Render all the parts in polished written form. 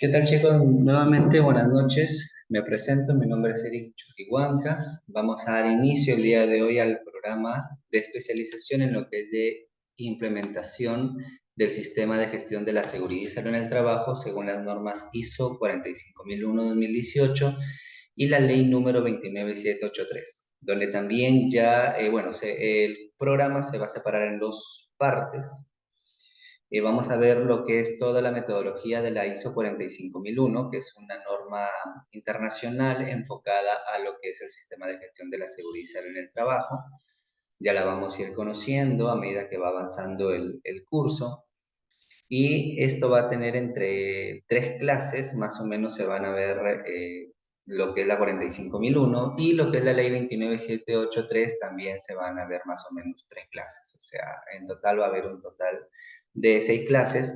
¿Qué tal, chicos? Nuevamente, buenas noches. Me presento, mi nombre es Eric Chuquihuanca. Vamos a dar inicio el día de hoy al programa de especialización en lo que es de implementación del sistema de gestión de la seguridad y salud en el trabajo según las normas ISO 45001-2018 y la ley número 29783, donde también ya, el programa se va a separar en dos partes. Vamos a ver lo que es toda la metodología de la ISO 45001, que es una norma internacional enfocada a lo que es el sistema de gestión de la seguridad y salud en el trabajo. Ya la vamos a ir conociendo a medida que va avanzando el curso. Y esto va a tener entre tres clases, más o menos se van a ver lo que es la 45001 y lo que es la ley 29783 también se van a ver más o menos tres clases. O sea, en total va a haber un total de 6 clases.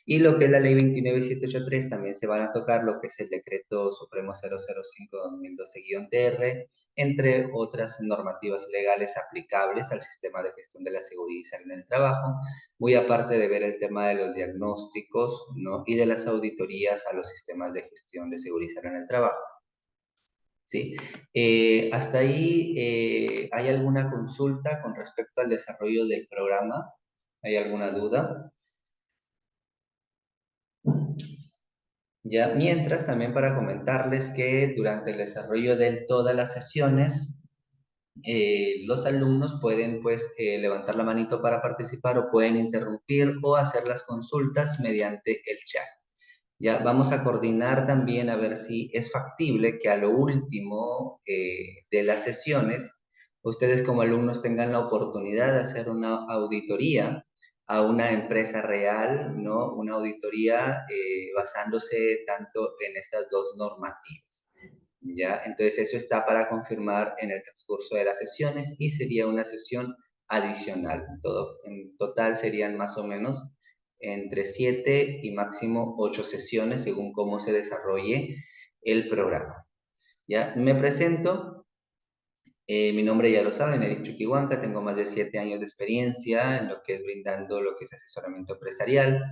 Y lo que es la ley 29783 también se van a tocar lo que es el decreto supremo 005-2012-TR, entre otras normativas legales aplicables al sistema de gestión de la seguridad y salud en el trabajo, muy aparte de ver el tema de los diagnósticos, ¿no? Y de las auditorías a los sistemas de gestión de seguridad y salud en el trabajo. ¿Sí? Hasta ahí, ¿hay alguna consulta con respecto al desarrollo del programa? ¿Hay alguna duda? Ya, mientras también para comentarles que durante el desarrollo de todas las sesiones, los alumnos pueden pues levantar la manito para participar o pueden interrumpir o hacer las consultas mediante el chat. Ya vamos a coordinar también a ver si es factible que a lo último de las sesiones ustedes como alumnos tengan la oportunidad de hacer una auditoría a una empresa real, ¿no? Una auditoría basándose tanto en estas dos normativas. ¿Ya? Entonces eso está para confirmar en el transcurso de las sesiones y sería una sesión adicional. Todo, en total serían más o menos entre 7 y máximo 8 sesiones según cómo se desarrolle el programa. ¿Ya? Me presento. Mi nombre ya lo saben, Eric Chuquihuanca, tengo más de 7 años de experiencia en lo que es brindando lo que es asesoramiento empresarial,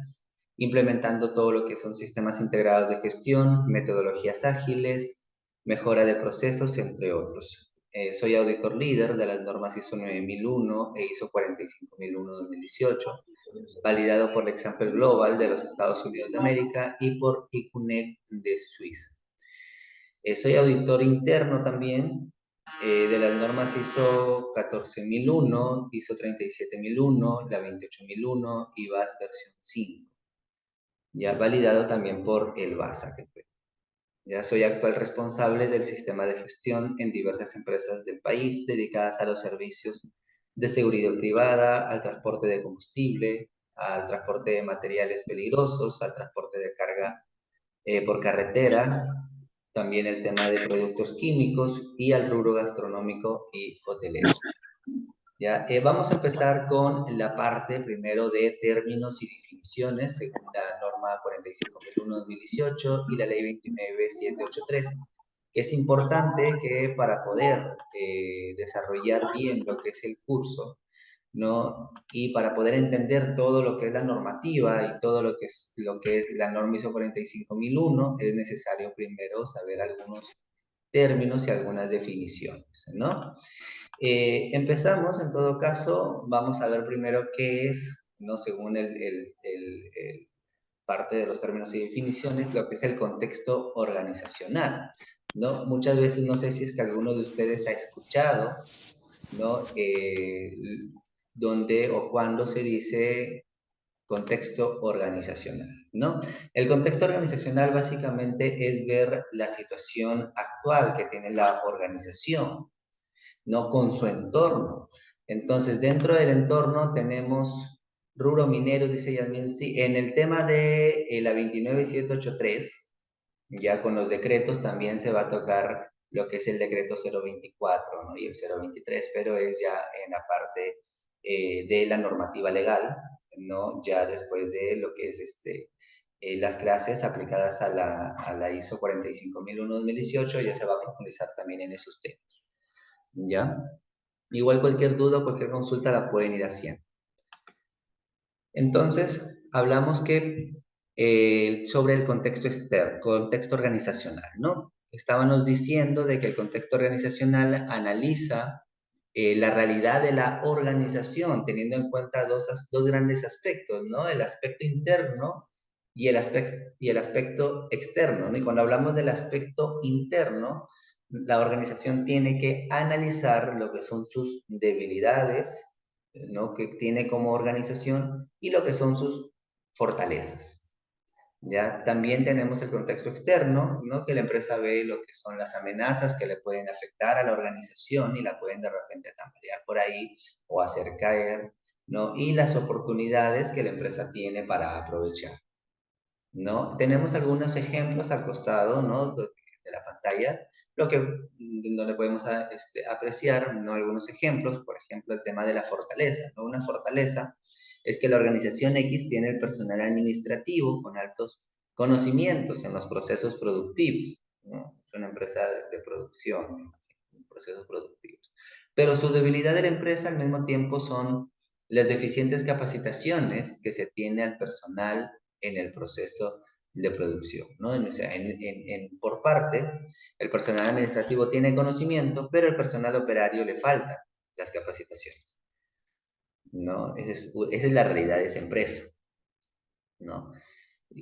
implementando todo lo que son sistemas integrados de gestión, metodologías ágiles, mejora de procesos, entre otros. Soy auditor líder de las normas ISO 9001 e ISO 45001-2018, validado por la Example Global de los Estados Unidos de América y por ICUNEC de Suiza. Soy auditor interno también de las normas ISO 14001, ISO 37001, la 28001 y VAS versión 5. Ya validado también por el VAS-AQP. Ya soy actual responsable del sistema de gestión en diversas empresas del país dedicadas a los servicios de seguridad privada, al transporte de combustible, al transporte de materiales peligrosos, al transporte de carga por carretera, también el tema de productos químicos y al rubro gastronómico y hotelero. ¿Ya? Vamos a empezar con la parte primero de términos y definiciones según la norma 45001-2018 y la ley 29783, que es importante que para poder desarrollar bien lo que es el curso, ¿no? Y para poder entender todo lo que es la normativa y todo lo que es la norma ISO 45001, es necesario primero saber algunos términos y algunas definiciones, ¿no? Empezamos, en todo caso, vamos a ver primero qué es, ¿no? Según el parte de los términos y definiciones, lo que es el contexto organizacional, ¿no? Muchas veces, no sé si es que alguno de ustedes ha escuchado, ¿no? Dónde o cuándo se dice contexto organizacional, ¿no? El contexto organizacional básicamente es ver la situación actual que tiene la organización, ¿no? Con su entorno. Entonces, dentro del entorno tenemos rubro minero, dice Yasmin, sí, en el tema de la 29783, ya con los decretos también se va a tocar lo que es el decreto 024, ¿no? Y el 023, pero es ya en la parte de la normativa legal, ¿no? Ya después de lo que es las clases aplicadas a la ISO 45001-2018, ya se va a profundizar también en esos temas, ¿ya? Igual cualquier duda o cualquier consulta la pueden ir haciendo. Entonces, hablamos que sobre el contexto externo, contexto organizacional, ¿no? Estábamos diciendo de que el contexto organizacional analiza la realidad de la organización, teniendo en cuenta dos grandes aspectos, ¿no? El aspecto interno y el aspecto externo, ¿no? Y cuando hablamos del aspecto interno, la organización tiene que analizar lo que son sus debilidades, ¿no? Que tiene como organización y lo que son sus fortalezas. Ya también tenemos el contexto externo, ¿no? Que la empresa ve lo que son las amenazas que le pueden afectar a la organización y la pueden de repente tambalear por ahí o hacer caer, ¿no? Y las oportunidades que la empresa tiene para aprovechar, ¿no? Tenemos algunos ejemplos al costado, ¿no? De la pantalla, lo que donde podemos apreciar, ¿no? Algunos ejemplos, por ejemplo, el tema de la fortaleza, ¿no? Una fortaleza es que la organización X tiene el personal administrativo con altos conocimientos en los procesos productivos, ¿no? Es una empresa de producción, procesos productivos. Pero su debilidad de la empresa al mismo tiempo son las deficientes capacitaciones que se tiene al personal en el proceso de producción, ¿no? O sea, por parte, el personal administrativo tiene conocimiento, pero el personal operario le faltan las capacitaciones, ¿no? Esa es la realidad de esa empresa, ¿no?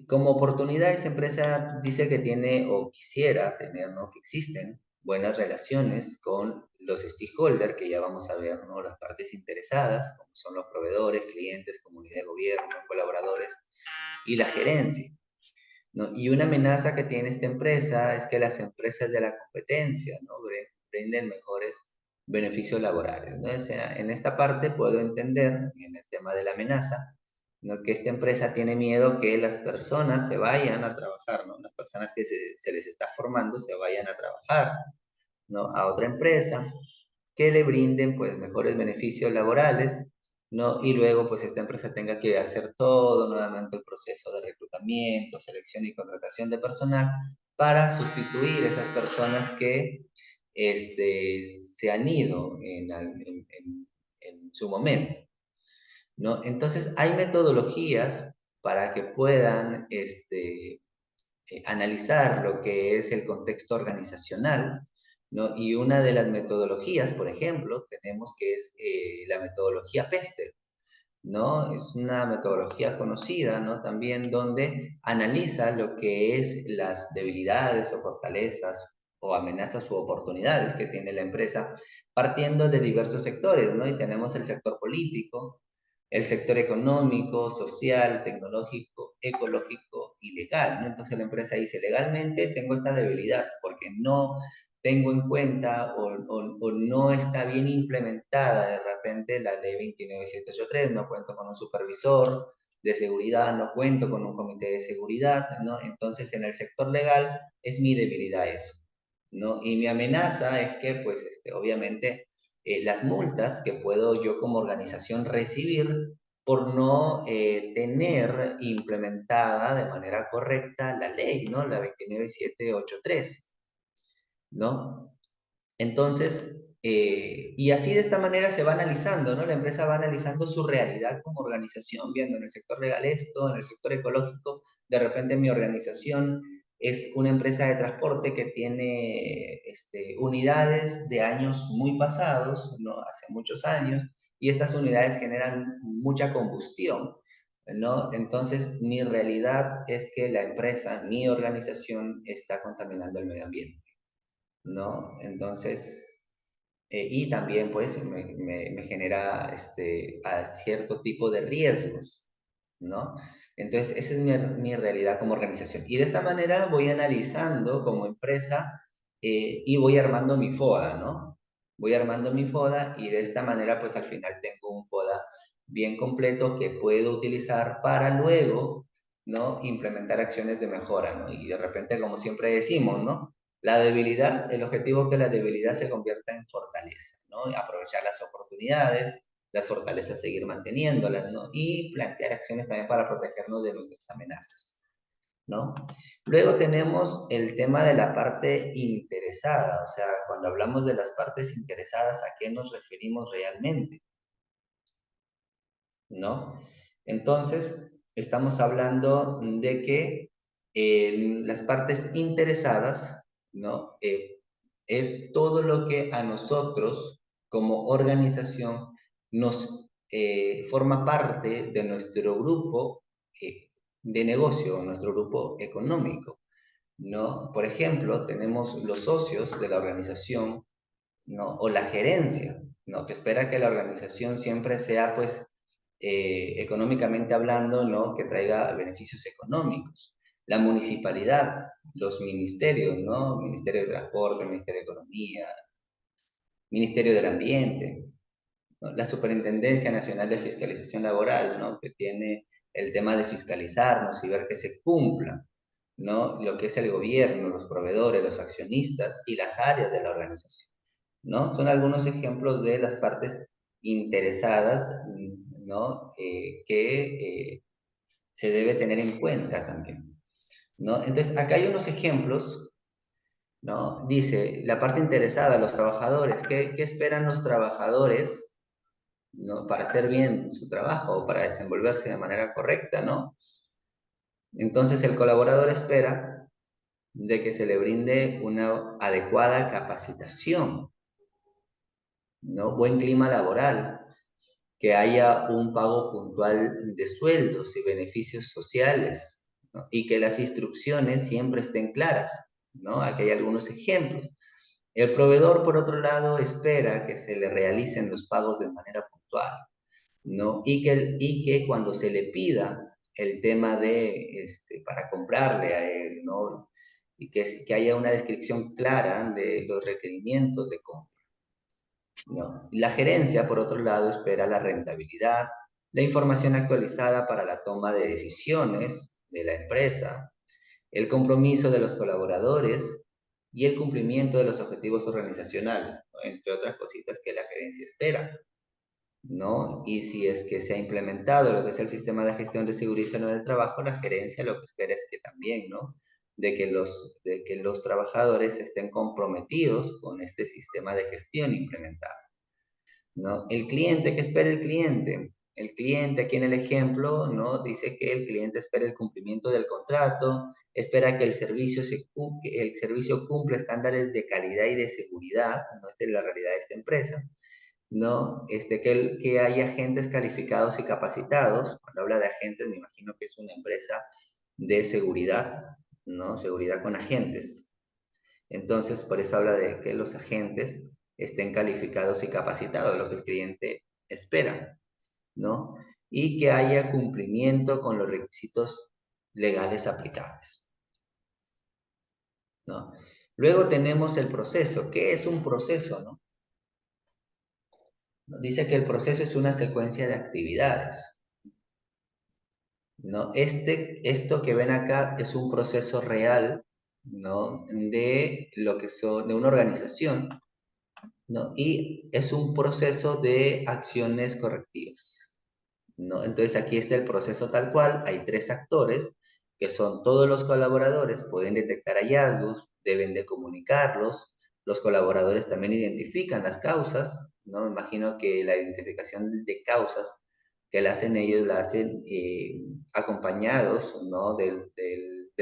Como oportunidad, esa empresa dice que tiene o quisiera tener, ¿no? Que existen buenas relaciones con los stakeholders, que ya vamos a ver, ¿no? Las partes interesadas, como son los proveedores, clientes, comunidad de gobierno, colaboradores y la gerencia, ¿no? Y una amenaza que tiene esta empresa es que las empresas de la competencia, ¿no? Brinden mejores beneficios laborales, ¿no? O sea, en esta parte puedo entender, en el tema de la amenaza, ¿no? Que esta empresa tiene miedo que las personas se vayan a trabajar, ¿no? Las personas que se les está formando se vayan a trabajar, ¿no? A otra empresa que le brinden pues mejores beneficios laborales, ¿no? Y luego pues esta empresa tenga que hacer todo nuevamente el proceso de reclutamiento, selección y contratación de personal para sustituir esas personas que se han ido en su momento, ¿no? Entonces hay metodologías para que puedan analizar lo que es el contexto organizacional, ¿no? Y una de las metodologías, por ejemplo, tenemos que es la metodología PESTEL, ¿no? Es una metodología conocida, ¿no? También donde analiza lo que es las debilidades o fortalezas o amenazas u oportunidades que tiene la empresa, partiendo de diversos sectores, ¿no? Y tenemos el sector político, el sector económico, social, tecnológico, ecológico y legal, ¿no? Entonces la empresa dice, legalmente tengo esta debilidad porque no tengo en cuenta o no está bien implementada de repente la ley 29783, no cuento con un supervisor de seguridad, no cuento con un comité de seguridad, ¿no? Entonces en el sector legal es mi debilidad eso, ¿no? Y mi amenaza es que, pues, obviamente, las multas que puedo yo como organización recibir por no tener implementada de manera correcta la ley, ¿no? La 29783, ¿no? Entonces, y así de esta manera se va analizando, ¿no? La empresa va analizando su realidad como organización, viendo en el sector legal esto, en el sector ecológico, de repente mi organización es una empresa de transporte que tiene unidades de años muy pasados, ¿no? Hace muchos años, y estas unidades generan mucha combustión, ¿no? Entonces, mi realidad es que la empresa, mi organización, está contaminando el medio ambiente, ¿no? Entonces, y también pues me genera a cierto tipo de riesgos, ¿no? Entonces, esa es mi realidad como organización. Y de esta manera voy analizando como empresa y voy armando mi FODA, ¿no? Voy armando mi FODA y de esta manera pues al final tengo un FODA bien completo que puedo utilizar para luego, ¿no? Implementar acciones de mejora, ¿no? Y de repente, como siempre decimos, ¿no? La debilidad, el objetivo es que la debilidad se convierta en fortaleza, ¿no? Aprovechar las oportunidades, las fortalezas seguir manteniéndolas, ¿no? Y plantear acciones también para protegernos de nuestras amenazas, ¿no? Luego tenemos el tema de la parte interesada, o sea, cuando hablamos de las partes interesadas, ¿a qué nos referimos realmente? ¿No? Entonces, estamos hablando de que las partes interesadas, ¿no? Es todo lo que a nosotros como organización nos forma parte de nuestro grupo de negocio, nuestro grupo económico, ¿no? Por ejemplo, tenemos los socios de la organización, ¿no? O la gerencia, ¿no? Que espera que la organización siempre sea, pues, económicamente hablando, ¿no? Que traiga beneficios económicos. La municipalidad, los ministerios, ¿no? Ministerio de Transporte, Ministerio de Economía, Ministerio del Ambiente, ¿no? La Superintendencia Nacional de Fiscalización Laboral, ¿no? Que tiene el tema de fiscalizarnos y ver que se cumpla, ¿no? Lo que es el gobierno, los proveedores, los accionistas y las áreas de la organización, ¿no? Son algunos ejemplos de las partes interesadas, ¿no? Que se debe tener en cuenta también, ¿no? Entonces, acá hay unos ejemplos, ¿no? Dice, la parte interesada, los trabajadores, ¿qué esperan los trabajadores, ¿no? Para hacer bien su trabajo o para desenvolverse de manera correcta, ¿no? Entonces, el colaborador espera de que se le brinde una adecuada capacitación, ¿no? Buen clima laboral, que haya un pago puntual de sueldos y beneficios sociales, ¿no? Y que las instrucciones siempre estén claras, ¿no? Aquí hay algunos ejemplos. El proveedor, por otro lado, espera que se le realicen los pagos de manera puntual, ¿no? Y que cuando se le pida el tema de, para comprarle a él, ¿no? Y que haya una descripción clara de los requerimientos de compra, ¿no? La gerencia, por otro lado, espera la rentabilidad, la información actualizada para la toma de decisiones de la empresa, el compromiso de los colaboradores y el cumplimiento de los objetivos organizacionales, ¿no? Entre otras cositas que la gerencia espera, ¿no? Y si es que se ha implementado lo que es el sistema de gestión de seguridad y salud del trabajo, la gerencia lo que espera es que también, ¿no? De que los trabajadores estén comprometidos con este sistema de gestión implementado, ¿no? El cliente, ¿qué espera el cliente? El cliente, aquí en el ejemplo, ¿no? Dice que el cliente espera el cumplimiento del contrato, espera que el servicio cumpla estándares de calidad y de seguridad, ¿no? Esta es la realidad de esta empresa, ¿no? Que haya agentes calificados y capacitados. Cuando habla de agentes, me imagino que es una empresa de seguridad, ¿no? Seguridad con agentes. Entonces, por eso habla de que los agentes estén calificados y capacitados, lo que el cliente espera, ¿no? Y que haya cumplimiento con los requisitos legales aplicables, ¿no? Luego tenemos el proceso. ¿Qué es un proceso, no? Dice que el proceso es una secuencia de actividades, ¿no? Esto que ven acá es un proceso real, ¿no? De lo que son, de una organización, ¿no? Y es un proceso de acciones correctivas, ¿no? Entonces aquí está el proceso tal cual, hay tres actores, que son todos los colaboradores, pueden detectar hallazgos, deben de comunicarlos, los colaboradores también identifican las causas, ¿no? Me imagino que la identificación de causas que la hacen ellos, la hacen acompañados, ¿no? Del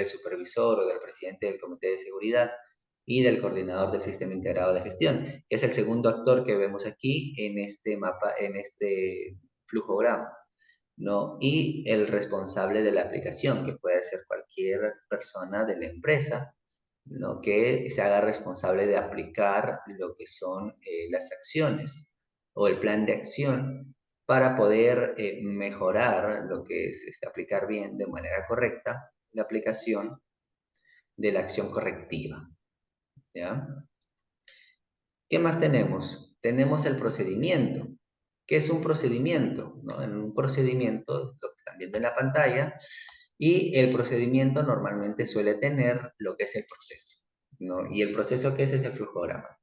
supervisor o del presidente del comité de seguridad y del coordinador del sistema integrado de gestión, que es el segundo actor que vemos aquí en este mapa, en este flujograma, ¿no? Y el responsable de la aplicación, que puede ser cualquier persona de la empresa, ¿no? Que se haga responsable de aplicar lo que son las acciones o el plan de acción para poder mejorar lo que es aplicar bien de manera correcta la aplicación de la acción correctiva, ¿ya? ¿Qué más tenemos? Tenemos el procedimiento. ¿Qué es un procedimiento? ¿No? En un procedimiento, lo que están viendo en la pantalla, y el procedimiento normalmente suele tener lo que es el proceso, ¿no? Y el proceso que es el flujograma.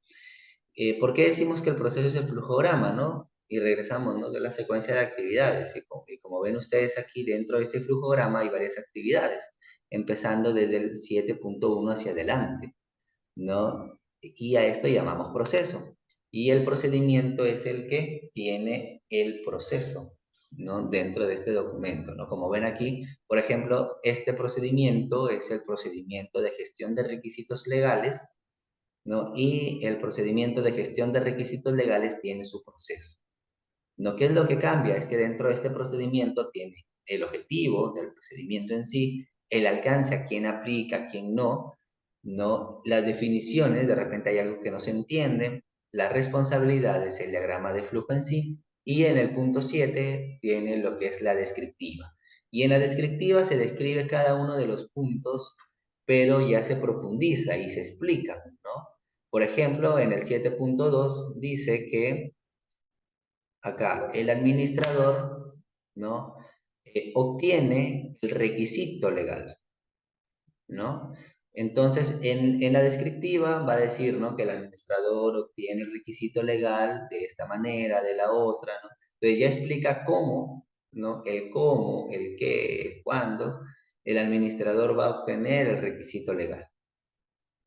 ¿Por qué decimos que el proceso es el flujograma, no? Y regresamos, ¿no? De la secuencia de actividades. Y como ven ustedes aquí, dentro de este flujograma hay varias actividades, empezando desde el 7.1 hacia adelante, ¿no? Y a esto llamamos proceso. Y el procedimiento es el que tiene el proceso, ¿no? Dentro de este documento, ¿no? Como ven aquí, por ejemplo, este procedimiento es el procedimiento de gestión de requisitos legales, ¿no? Y el procedimiento de gestión de requisitos legales tiene su proceso, ¿no? ¿Qué es lo que cambia? Es que dentro de este procedimiento tiene el objetivo del procedimiento en sí, el alcance a quién aplica, a quién no, ¿no? Las definiciones, de repente hay algo que no se entiende, las responsabilidades, el diagrama de flujo en sí, y en el punto 7 tiene lo que es la descriptiva. Y en la descriptiva se describe cada uno de los puntos, pero ya se profundiza y se explica, ¿no? Por ejemplo, en el 7.2 dice que acá el administrador, ¿no? Obtiene el requisito legal, ¿no? Entonces, en la descriptiva va a decir, ¿no? Que el administrador obtiene el requisito legal de esta manera, de la otra, ¿no? Entonces ya explica cómo, ¿no? El cómo, el qué, el cuándo, el administrador va a obtener el requisito legal,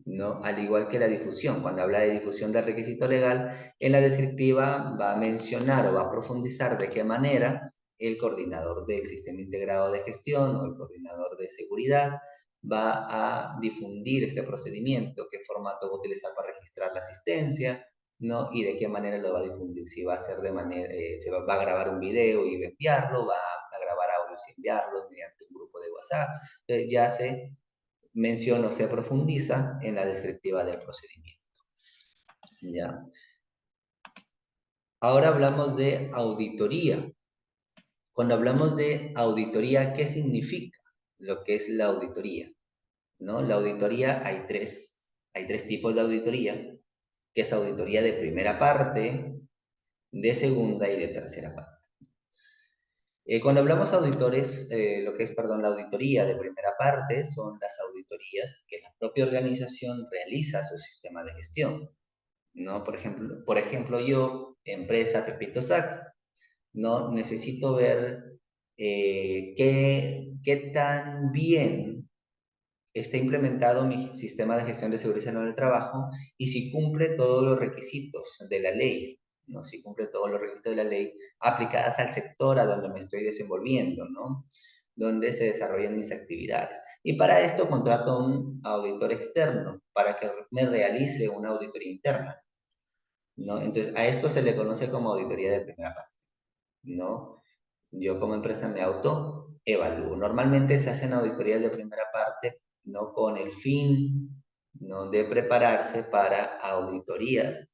¿no? Al igual que la difusión, cuando habla de difusión del requisito legal, en la descriptiva va a mencionar o va a profundizar de qué manera el coordinador del sistema integrado de gestión o el coordinador de seguridad va a difundir este procedimiento, qué formato va a utilizar para registrar la asistencia, ¿no? Y de qué manera lo va a difundir, si va a ser de manera, va a grabar un video y enviarlo, va a grabar audios y enviarlos mediante un grupo de WhatsApp. Entonces ya se menciono se profundiza en la descriptiva del procedimiento. ¿Ya? Ahora hablamos de auditoría. Cuando hablamos de auditoría, ¿qué significa lo que es la auditoría? ¿No? La auditoría hay tres tipos de auditoría, que es auditoría de primera parte, de segunda y de tercera parte. Cuando hablamos auditores, lo que es, perdón, la auditoría de primera parte son las auditorías que la propia organización realiza a su sistema de gestión. ¿No? Por ejemplo, yo, empresa Pepito Sac, ¿no? Necesito ver qué tan bien está implementado mi sistema de gestión de seguridad en el trabajo y si cumple todos los requisitos de la ley, ¿no? Si cumple todos los requisitos de la ley aplicadas al sector a donde me estoy desenvolviendo, ¿no? Donde se desarrollan mis actividades. Y para esto contrato a un auditor externo para que me realice una auditoría interna. ¿No? Entonces, a esto se le conoce como auditoría de primera parte, ¿no? Yo como empresa me autoevalúo. Normalmente se hacen auditorías de primera parte, no con el fin, ¿no? De prepararse para auditorías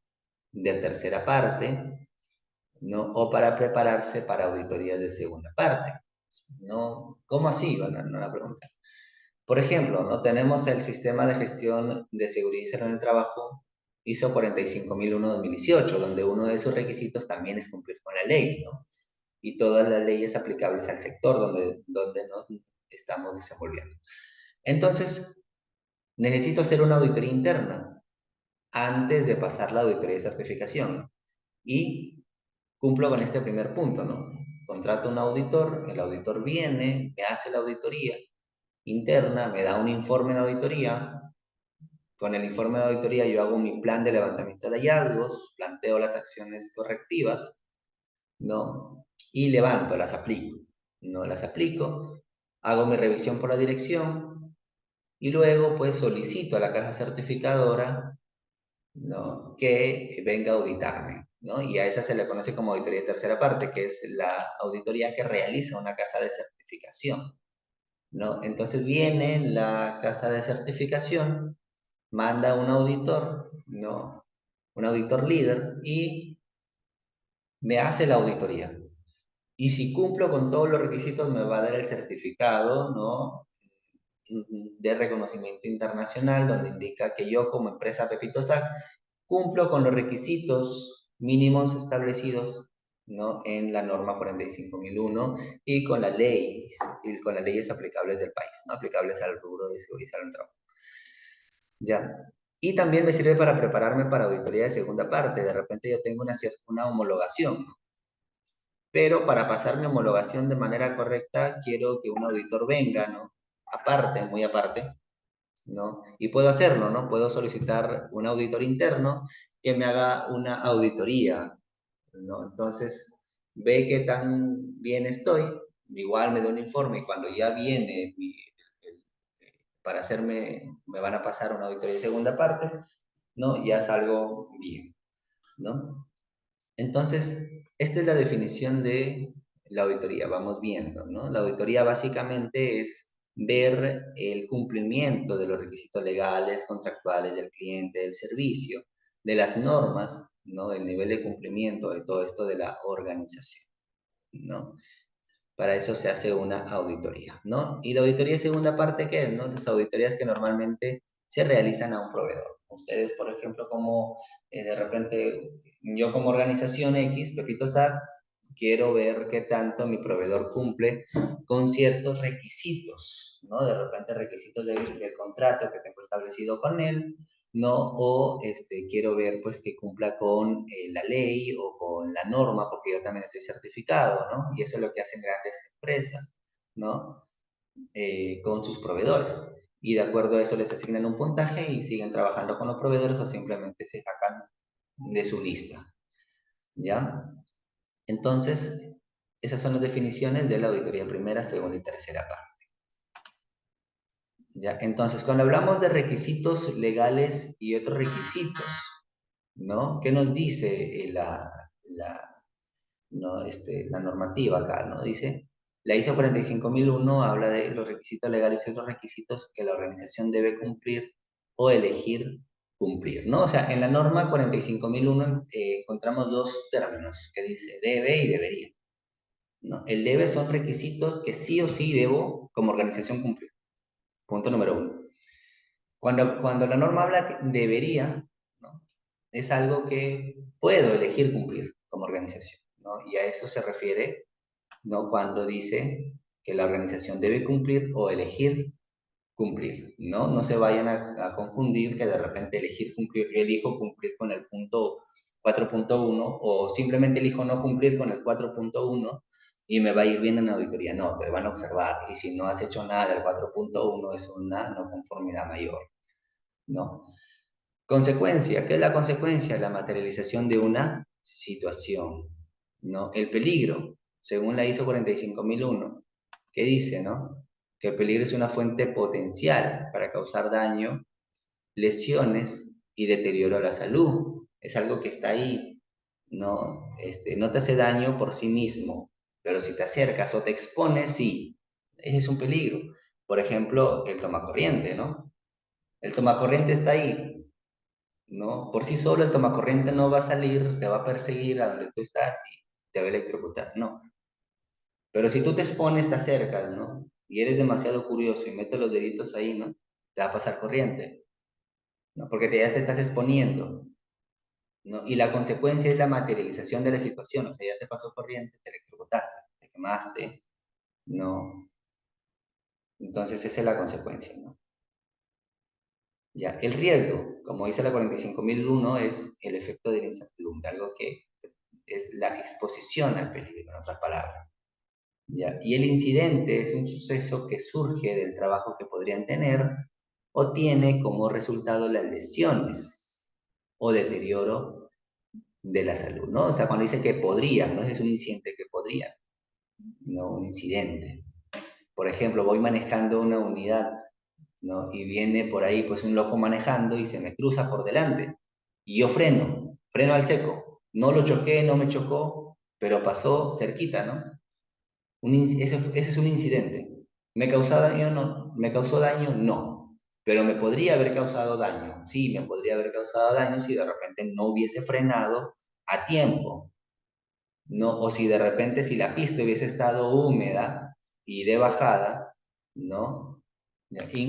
de tercera parte, ¿no? O para prepararse para auditorías de segunda parte, ¿no? ¿Cómo así? Bueno, no la pregunta. Por ejemplo, ¿no? Tenemos el sistema de gestión de seguridad y salud en el trabajo ISO 45001-2018, donde uno de sus requisitos también es cumplir con la ley, ¿no? Y todas las leyes aplicables al sector donde nos estamos desenvolviendo. Entonces, necesito hacer una auditoría interna antes de pasar la auditoría de certificación. Y cumplo con este primer punto, ¿no? Contrato un auditor, el auditor viene, me hace la auditoría interna, me da un informe de auditoría. Con el informe de auditoría yo hago mi plan de levantamiento de hallazgos, planteo las acciones correctivas, ¿no? Y levanto, las aplico, ¿no? Las aplico, hago mi revisión por la dirección y luego pues solicito a la caja certificadora, ¿no? Que venga a auditarme, ¿no? Y a esa se le conoce como auditoría de tercera parte, que es la auditoría que realiza una casa de certificación, ¿no? Entonces viene la casa de certificación, manda un auditor, ¿no? Un auditor líder y me hace la auditoría. Y si cumplo con todos los requisitos, me va a dar el certificado, ¿no? De reconocimiento internacional, donde indica que yo como empresa Pepito Sac cumplo con los requisitos mínimos establecidos, ¿no? En la norma 45001 y con las leyes, y con las leyes aplicables del país, ¿no? Aplicables al rubro de seguridad del trabajo. Ya. Y también me sirve para prepararme para auditoría de segunda parte. De repente yo tengo una homologación, ¿no? Pero para pasar mi homologación de manera correcta, quiero que un auditor venga, ¿no? Aparte, muy aparte, ¿no? Y puedo hacerlo, ¿no? Puedo solicitar un auditor interno que me haga una auditoría, ¿no? Entonces, ve qué tan bien estoy, igual me da un informe y cuando ya viene para hacerme, me van a pasar una auditoría de segunda parte, ¿no? Ya salgo bien, ¿no? Entonces, esta es la definición de la auditoría, vamos viendo, ¿no? La auditoría básicamente es ver el cumplimiento de los requisitos legales, contractuales del cliente, del servicio, de las normas, ¿no? El nivel de cumplimiento de todo esto de la organización, ¿no? Para eso se hace una auditoría, ¿no? Y la auditoría de segunda parte, ¿qué es, no? Las auditorías que normalmente se realizan a un proveedor. Ustedes, por ejemplo, como de repente, yo como organización X, Pepito SAC, quiero ver qué tanto mi proveedor cumple con ciertos requisitos, ¿no? De repente requisitos del contrato que tengo establecido con él, ¿no? O quiero ver pues que cumpla con la ley o con la norma, porque yo también estoy certificado, ¿no? Y eso es lo que hacen grandes empresas, ¿no? Con sus proveedores. Y de acuerdo a eso les asignan un puntaje y siguen trabajando con los proveedores o simplemente se sacan de su lista, ¿ya? Entonces, esas son las definiciones de la auditoría primera, segunda y tercera parte. ¿Ya? Entonces, cuando hablamos de requisitos legales y otros requisitos, ¿no? ¿Qué nos dice no, la normativa acá, ¿no? Dice, la ISO 45001 habla de los requisitos legales y otros requisitos que la organización debe cumplir o elegir cumplir, ¿no? O sea, en la norma 45001 encontramos dos términos que dice debe y debería, ¿no? El debe son requisitos que sí o sí debo como organización cumplir. Punto número uno. Cuando la norma habla que debería, ¿no? Es algo que puedo elegir cumplir como organización, ¿no? Y a eso se refiere, ¿no? Cuando dice que la organización debe cumplir o elegir cumplir, ¿no? No se vayan a confundir que de repente elegir cumplir, yo elijo cumplir con el punto 4.1 o simplemente elijo no cumplir con el 4.1 y me va a ir bien en la auditoría. No, te van a observar y si no has hecho nada del 4.1 es una no conformidad mayor, ¿no? Consecuencia, ¿qué es la consecuencia? La materialización de una situación, ¿no? El peligro, según la ISO 45001, ¿qué dice, no? Que el peligro es una fuente potencial para causar daño, lesiones y deterioro a la salud. Es algo que está ahí, ¿no? No te hace daño por sí mismo, pero si te acercas o te expones, sí, ese es un peligro. Por ejemplo, el tomacorriente, ¿no? El tomacorriente está ahí, ¿no? Por sí solo el tomacorriente no va a salir, te va a perseguir a donde tú estás y te va a electrocutar, no. Pero si tú te expones, te acercas, ¿no? Y eres demasiado curioso y metes los deditos ahí, ¿no? Te va a pasar corriente, ¿no? Porque ya te estás exponiendo, ¿no? Y la consecuencia es la materialización de la situación, o sea, ya te pasó corriente, te electrocutaste, te quemaste, ¿no? Entonces esa es la consecuencia, ¿no? Ya, el riesgo, como dice la 45001, es el efecto de la incertidumbre, algo que es la exposición al peligro, en otras palabras. ¿Ya? Y el incidente es un suceso que surge del trabajo que podrían tener o tiene como resultado las lesiones o deterioro de la salud, ¿no? O sea, cuando dice que podrían, no es un incidente que podrían, no un incidente. Por ejemplo, voy manejando una unidad, ¿no? Y viene por ahí pues un loco manejando y se me cruza por delante. Y yo freno al seco. No lo choqué, no me chocó, pero pasó cerquita, ¿no? Ese es un incidente. ¿Me causó daño? No. ¿Me causó daño? No. Pero me podría haber causado daño. Sí, me podría haber causado daño si de repente no hubiese frenado a tiempo, ¿no? O si de repente si la pista hubiese estado húmeda y de bajada, ¿no?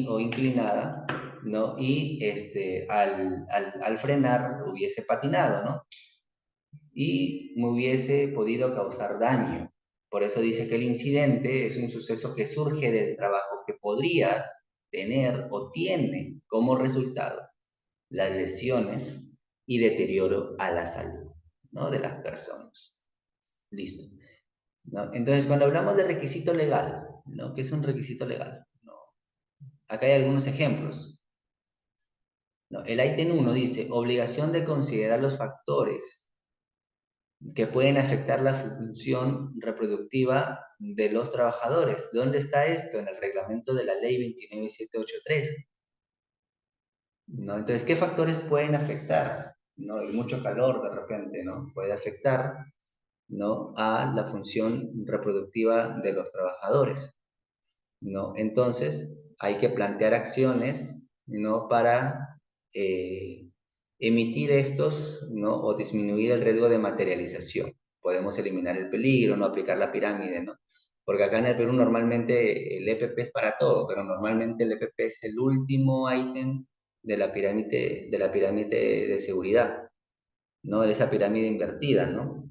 O inclinada, ¿no? Y al frenar hubiese patinado, ¿no? Y me hubiese podido causar daño. Por eso dice que el incidente es un suceso que surge del trabajo que podría tener o tiene como resultado las lesiones y deterioro a la salud, ¿no? De las personas. Listo, ¿no? Entonces, cuando hablamos de requisito legal, ¿no? ¿Qué es un requisito legal? ¿No? Acá hay algunos ejemplos, ¿no? El ítem 1 dice, obligación de considerar los factores que pueden afectar la función reproductiva de los trabajadores. ¿Dónde está esto? En el reglamento de la ley 29783. ¿No? Entonces, ¿qué factores pueden afectar? ¿No? Y mucho calor de repente, ¿no? Puede afectar, ¿no? A la función reproductiva de los trabajadores, ¿no? Entonces, hay que plantear acciones, ¿no? Para emitir estos, ¿no? O disminuir el riesgo de materialización. Podemos eliminar el peligro, no aplicar la pirámide, ¿no? Porque acá en el Perú normalmente el EPP es para todo, pero normalmente el EPP es el último ítem de la pirámide de seguridad, ¿no? De esa pirámide invertida, ¿no?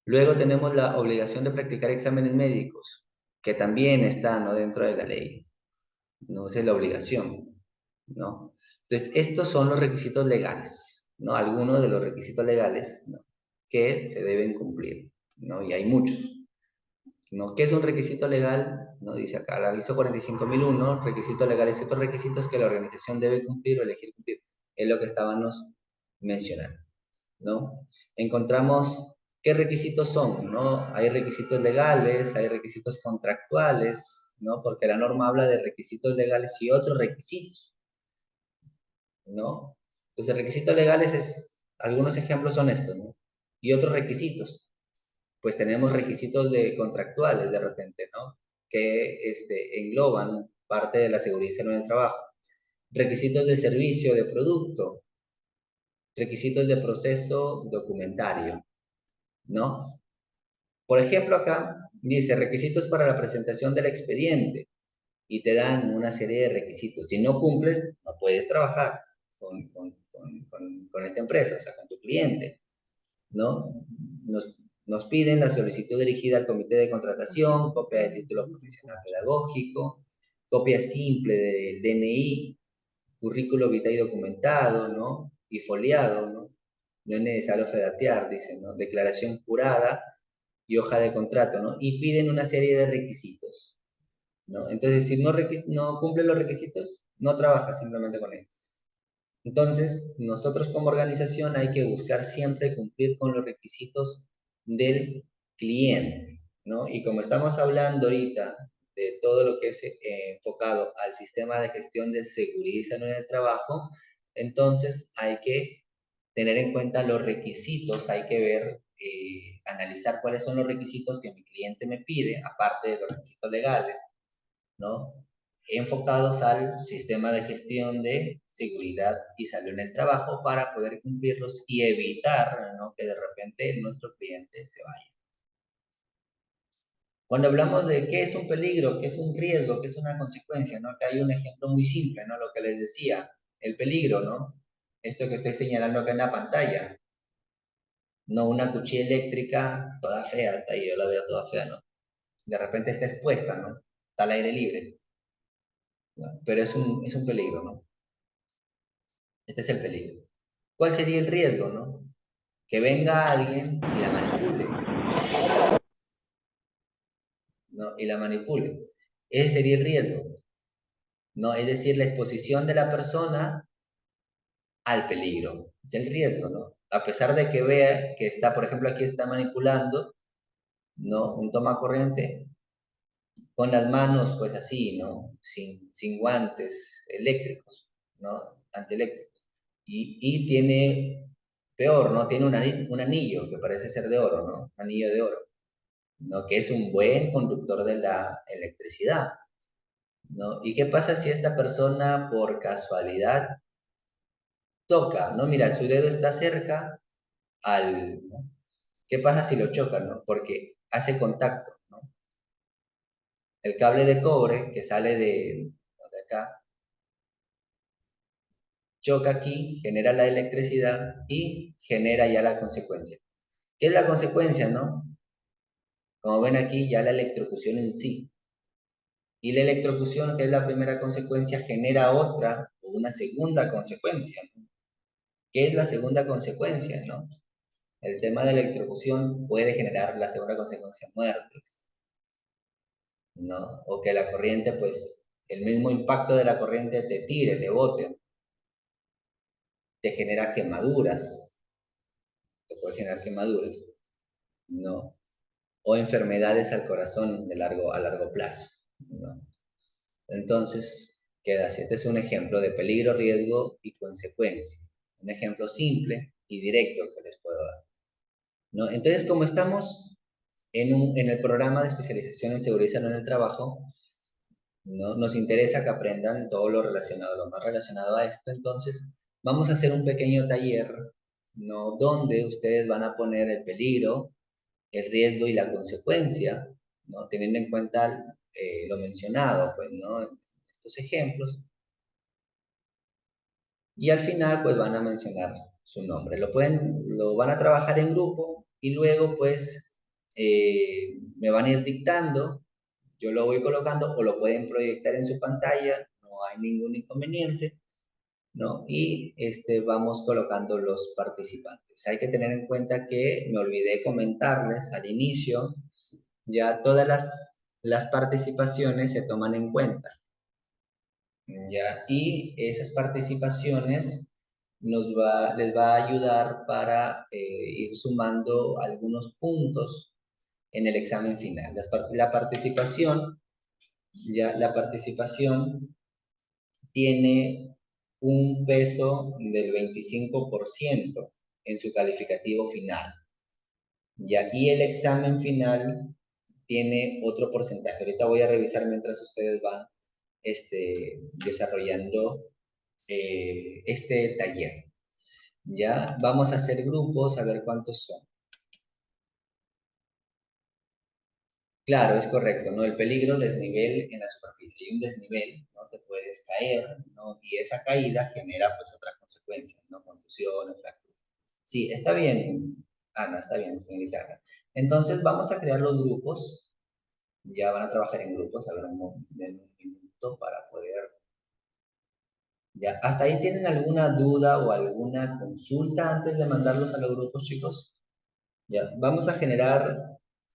Luego tenemos la obligación de practicar exámenes médicos, que también está, ¿no? Dentro de la ley, ¿no? Esa es la obligación, ¿no? Entonces, estos son los requisitos legales, ¿no? Algunos de los requisitos legales, ¿no? Que se deben cumplir, ¿no? Y hay muchos, ¿no? ¿Qué es un requisito legal? ¿No? Dice acá, la ISO 45001, requisitos legales y otros requisitos que la organización debe cumplir o elegir cumplir. Es lo que estábamos mencionando, ¿no? Encontramos qué requisitos son, ¿no? Hay requisitos legales, hay requisitos contractuales, ¿no? Porque la norma habla de requisitos legales y otros requisitos, ¿no? Entonces, requisitos legales algunos ejemplos son estos, ¿no? Y otros requisitos, pues tenemos requisitos contractuales de repente, ¿no? Que engloban parte de la seguridad y salud en el trabajo. Requisitos de servicio, de producto, requisitos de proceso documentario, ¿no? Por ejemplo, acá dice requisitos para la presentación del expediente y te dan una serie de requisitos. Si no cumples, no puedes trabajar con esta empresa, o sea, con tu cliente, ¿no? Nos piden la solicitud dirigida al comité de contratación, copia del título profesional pedagógico, copia simple del DNI, currículo vitae documentado, ¿no? Y foliado, ¿no? No es necesario fedatear, dice, ¿no? Declaración jurada y hoja de contrato, ¿no? Y piden una serie de requisitos, ¿no? Entonces, si no cumple los requisitos, no trabaja simplemente con ellos. Entonces, nosotros como organización hay que buscar siempre cumplir con los requisitos del cliente, ¿no? Y como estamos hablando ahorita de todo lo que es enfocado al sistema de gestión de seguridad y salud en el trabajo, entonces hay que tener en cuenta los requisitos, hay que ver, analizar cuáles son los requisitos que mi cliente me pide, aparte de los requisitos legales, ¿no? Enfocados al sistema de gestión de seguridad y salud en el trabajo para poder cumplirlos y evitar, ¿no? Que de repente nuestro cliente se vaya. Cuando hablamos de qué es un peligro, qué es un riesgo, qué es una consecuencia, ¿no? Acá hay un ejemplo muy simple, ¿no? Lo que les decía, el peligro, ¿no? Esto que estoy señalando acá en la pantalla, no una cuchilla eléctrica toda fea, hasta ahí yo la veo toda fea, ¿no? De repente está expuesta, ¿no? Está al aire libre, ¿no? Pero es un peligro, ¿no? Este es el peligro. ¿Cuál sería el riesgo, no? Que venga alguien y la manipule, ¿no? Y la manipule. Ese sería el riesgo, ¿no? Es decir, la exposición de la persona al peligro. Es el riesgo, ¿no? A pesar de que vea que está, por ejemplo, aquí está manipulando, ¿no? Un toma corriente con las manos, pues así, ¿no? Sin guantes eléctricos, ¿no? Antieléctricos. Y tiene, peor, ¿no? Tiene un anillo que parece ser de oro, ¿no? Un anillo de oro, ¿no? Que es un buen conductor de la electricidad, ¿no? ¿Y qué pasa si esta persona por casualidad toca, ¿no? Mira, su dedo está cerca ¿no? ¿Qué pasa si lo choca, ¿no? Porque hace contacto, ¿no? El cable de cobre que sale de acá, choca aquí, genera la electricidad y genera ya la consecuencia. ¿Qué es la consecuencia, no? Como ven aquí, ya la electrocución en sí. Y la electrocución, que es la primera consecuencia, genera otra o una segunda consecuencia, ¿no? ¿Qué es la segunda consecuencia, no? El tema de la electrocución puede generar la segunda consecuencia, muertes, ¿no? O que la corriente, pues, el mismo impacto de la corriente te tire, te bote, te genera quemaduras. te puede generar quemaduras, ¿no? O enfermedades al corazón a largo plazo, ¿no? Entonces, queda así. Este es un ejemplo de peligro, riesgo y consecuencia. Un ejemplo simple y directo que les puedo dar, ¿no? Entonces, como estamos en el programa de especialización en seguridad y salud en el trabajo, ¿no? Nos interesa que aprendan todo lo relacionado, lo más relacionado a esto. Entonces, vamos a hacer un pequeño taller, ¿no? Donde ustedes van a poner el peligro, el riesgo y la consecuencia, ¿no? Teniendo en cuenta lo mencionado, pues, ¿no? Estos ejemplos. Y al final, pues, van a mencionar su nombre. Lo van a trabajar en grupo y luego, pues, me van a ir dictando. Yo lo voy colocando o lo pueden proyectar en su pantalla, no hay ningún inconveniente, ¿no? Y vamos colocando los participantes. Hay que tener en cuenta que me olvidé comentarles al inicio, ya todas las participaciones se toman en cuenta, ¿ya? Y esas participaciones les va a ayudar para ir sumando algunos puntos en el examen final. La participación tiene un peso del 25% en su calificativo final, ¿ya? Y el examen final tiene otro porcentaje. Ahorita voy a revisar mientras ustedes van desarrollando este taller. Ya vamos a hacer grupos a ver cuántos son. Claro, es correcto, ¿no? El peligro, desnivel en la superficie. Hay un desnivel, ¿no? Te puedes caer, ¿no? Y esa caída genera, pues, otras consecuencias, ¿no? Contusiones, fracturas. Sí, está bien, Ana, está bien, señorita Ana. Entonces, vamos a crear los grupos. Ya van a trabajar en grupos. A ver, den un minuto para poder. Ya, ¿hasta ahí tienen alguna duda o alguna consulta antes de mandarlos a los grupos, chicos? Ya, vamos a generar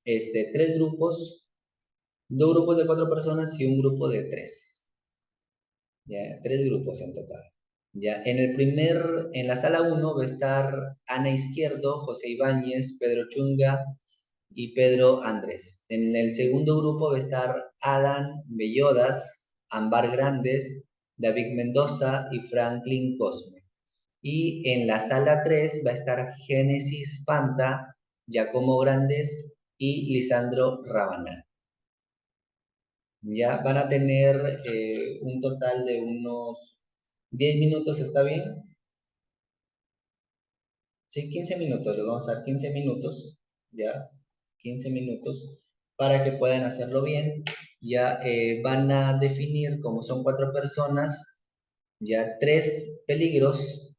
tres grupos, dos grupos de 4 personas y un grupo de tres. Ya, tres grupos en total. Ya, en la sala 1 va a estar Ana Izquierdo, José Ibáñez, Pedro Chunga y Pedro Andrés. En el segundo grupo va a estar Adán Bellodas, Ambar Grandes, David Mendoza y Franklin Cosme. Y en la sala 3 va a estar Génesis Fanta, Giacomo Grandes y Lisandro Rabanal. Ya van a tener un total de unos 10 minutos, ¿está bien? Sí, 15 minutos, les vamos a dar 15 minutos, ya, 15 minutos, para que puedan hacerlo bien. Ya van a definir, como son 4 personas, ya 3 peligros,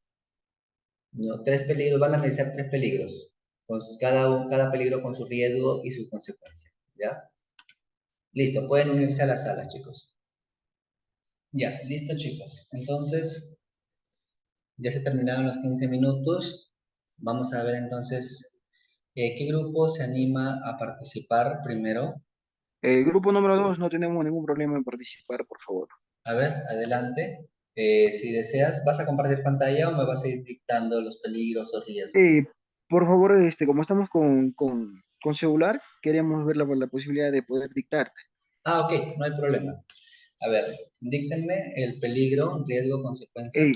¿no? 3 peligros, van a analizar 3 peligros, cada peligro con su riesgo y su consecuencia, ¿ya? Listo, pueden unirse a la sala, chicos. Ya, listo, chicos. Entonces, ya se terminaron los 15 minutos. Vamos a ver entonces qué grupo se anima a participar primero. Grupo número 2, no tenemos ningún problema en participar, por favor. A ver, adelante. Si deseas, ¿vas a compartir pantalla o me vas a ir dictando los peligros o riesgos? Eh, por favor, como estamos con celular, queríamos ver la posibilidad de poder dictarte. Ah, ok, no hay problema. A ver, díctenme el peligro, riesgo, consecuencia. Eh,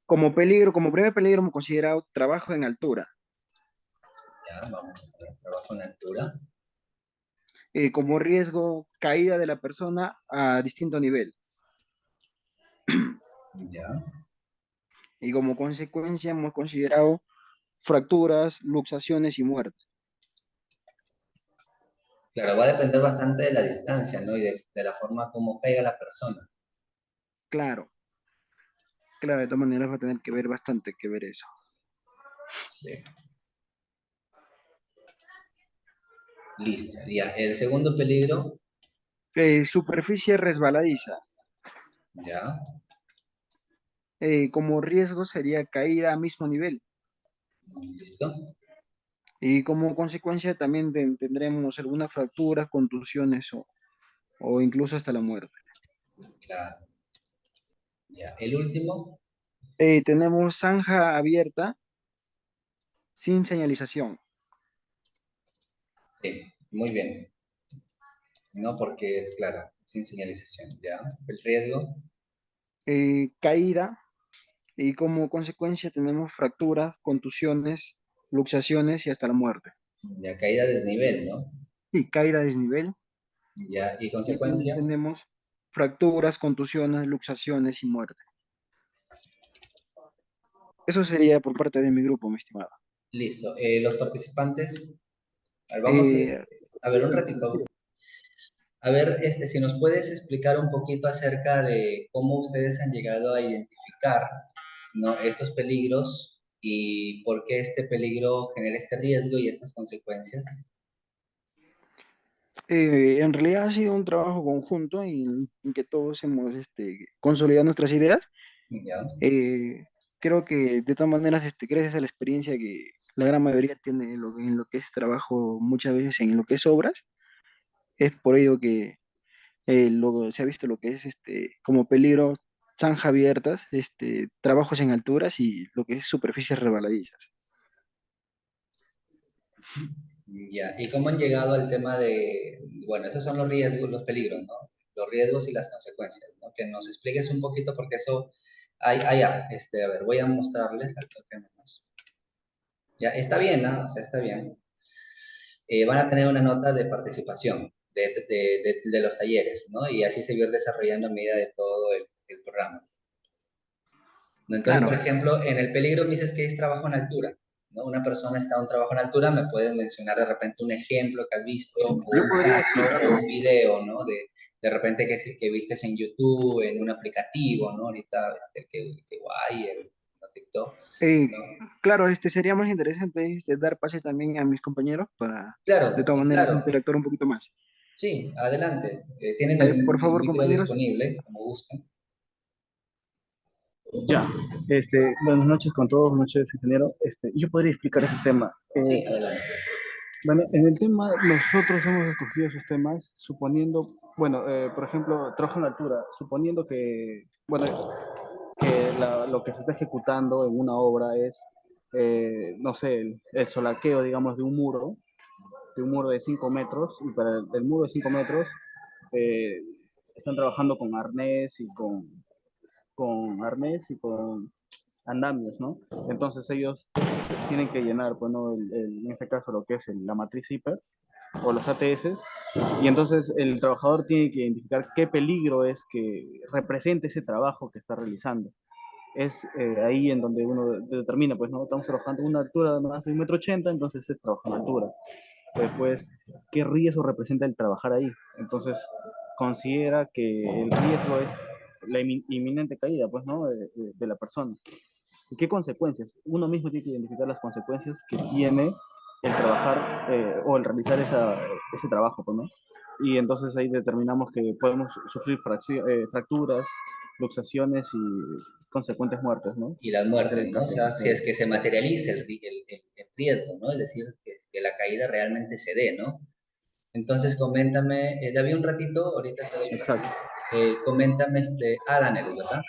como peligro, como primer peligro hemos considerado trabajo en altura. Ya, vamos a ver, trabajo en altura. Como riesgo, caída de la persona a distinto nivel. Ya, Y como consecuencia hemos considerado fracturas, luxaciones y muerte. claro, va a depender bastante de la distancia, ¿no? Y de la forma como caiga la persona. Claro, claro, de todas maneras va a tener que ver bastante que ver eso. Sí. Listo. Ya, el segundo peligro, Superficie resbaladiza. ya, Como riesgo sería caída a mismo nivel. listo. Y como consecuencia también tendremos algunas fracturas, contusiones o incluso hasta la muerte. Claro. Ya, el último, Tenemos zanja abierta, sin señalización. Sí, muy bien, ¿no? Porque es claro, sin señalización, ¿ya? El riesgo, Caída, y como consecuencia tenemos fracturas, contusiones, luxaciones y hasta la muerte. ya caída de desnivel, ¿no? Sí, caída a desnivel, Ya, y y consecuencia, tenemos fracturas, contusiones, luxaciones y muerte. Eso sería por parte de mi grupo, mi estimado. listo. Los participantes, a ver, vamos Eh, a ver un ratito. A ver, si nos puedes explicar un poquito acerca de cómo ustedes han llegado a identificar, ¿no? Estos peligros y por qué este peligro genera este riesgo y estas consecuencias. en realidad ha sido un trabajo conjunto en que todos hemos consolidado nuestras ideas. ¿Ya? Eh, Creo que de todas maneras, gracias a la experiencia que la gran mayoría tiene en lo que es trabajo, muchas veces en lo que es obras, es por ello que se ha visto lo que es como peligro, zanja abiertas, trabajos en alturas y lo que es superficies resbaladizas. Ya. ¿Y cómo han llegado al tema de, bueno, esos son los riesgos, los peligros, ¿no? Los riesgos y las consecuencias, ¿no? Que nos expliques un poquito porque eso, ya, a ver, voy a mostrarles al toque nomás. Ya, está bien, ¿no? O sea, está bien. Van a tener una nota de participación de los talleres, ¿no? Y así se va a ir desarrollando a medida de todo el programa. ¿No? Entonces, por Claro, ejemplo, en el peligro me dices que es trabajo en altura, ¿no? Una persona está en un trabajo en altura, me puedes mencionar de repente un ejemplo que has visto, o yo un podría caso, o explicarlo. un video, ¿no? De repente que vistes en YouTube, en un aplicativo, ¿no? Ahorita, que guay, no, TikTok, Eh, ¿no? claro, sería más interesante dar pase también a mis compañeros para de Claro, todas maneras claro, interactuar un poquito más. sí, adelante. Tienen Por el favor, micro compañeros. disponible, como gusten. Ya, buenas noches con todos, buenas noches, ingeniero. Yo podría explicar ese tema. Sí, adelante. Bueno, en el tema, nosotros hemos escogido esos temas suponiendo, bueno, por ejemplo, trabajo en altura, suponiendo que, bueno, que lo que se está ejecutando en una obra es, no sé, el solaqueo, digamos, de un muro de 5 metros, y para el muro de 5 metros eh, están trabajando con arnés y con andamios, ¿no? Entonces ellos tienen que llenar, pues, ¿no? En este caso lo que es la matriz hiper o los ATS, y entonces el trabajador tiene que identificar qué peligro es que represente ese trabajo que está realizando. Es ahí en donde uno determina, pues, ¿no? Estamos trabajando a una altura de más de 1,80 m, entonces es trabajo en altura. Después, ¿qué riesgo representa el trabajar ahí? Entonces, considera que el riesgo es la inminente caída, pues, ¿no? De la persona. ¿Y qué consecuencias? Uno mismo tiene que identificar las consecuencias que tiene el trabajar o el realizar ese trabajo, pues, ¿no? Y entonces ahí determinamos que podemos sufrir fracturas, luxaciones y consecuentes muertes, ¿no? Y las De ser muertes, el ¿no? O caso que sea, si es se... que se materializa el riesgo, ¿no? Es decir, que la caída realmente se dé, ¿no? Entonces, coméntame, David, un ratito, ahorita te doy paso. Exacto. Coméntame, Danelis, ¿verdad?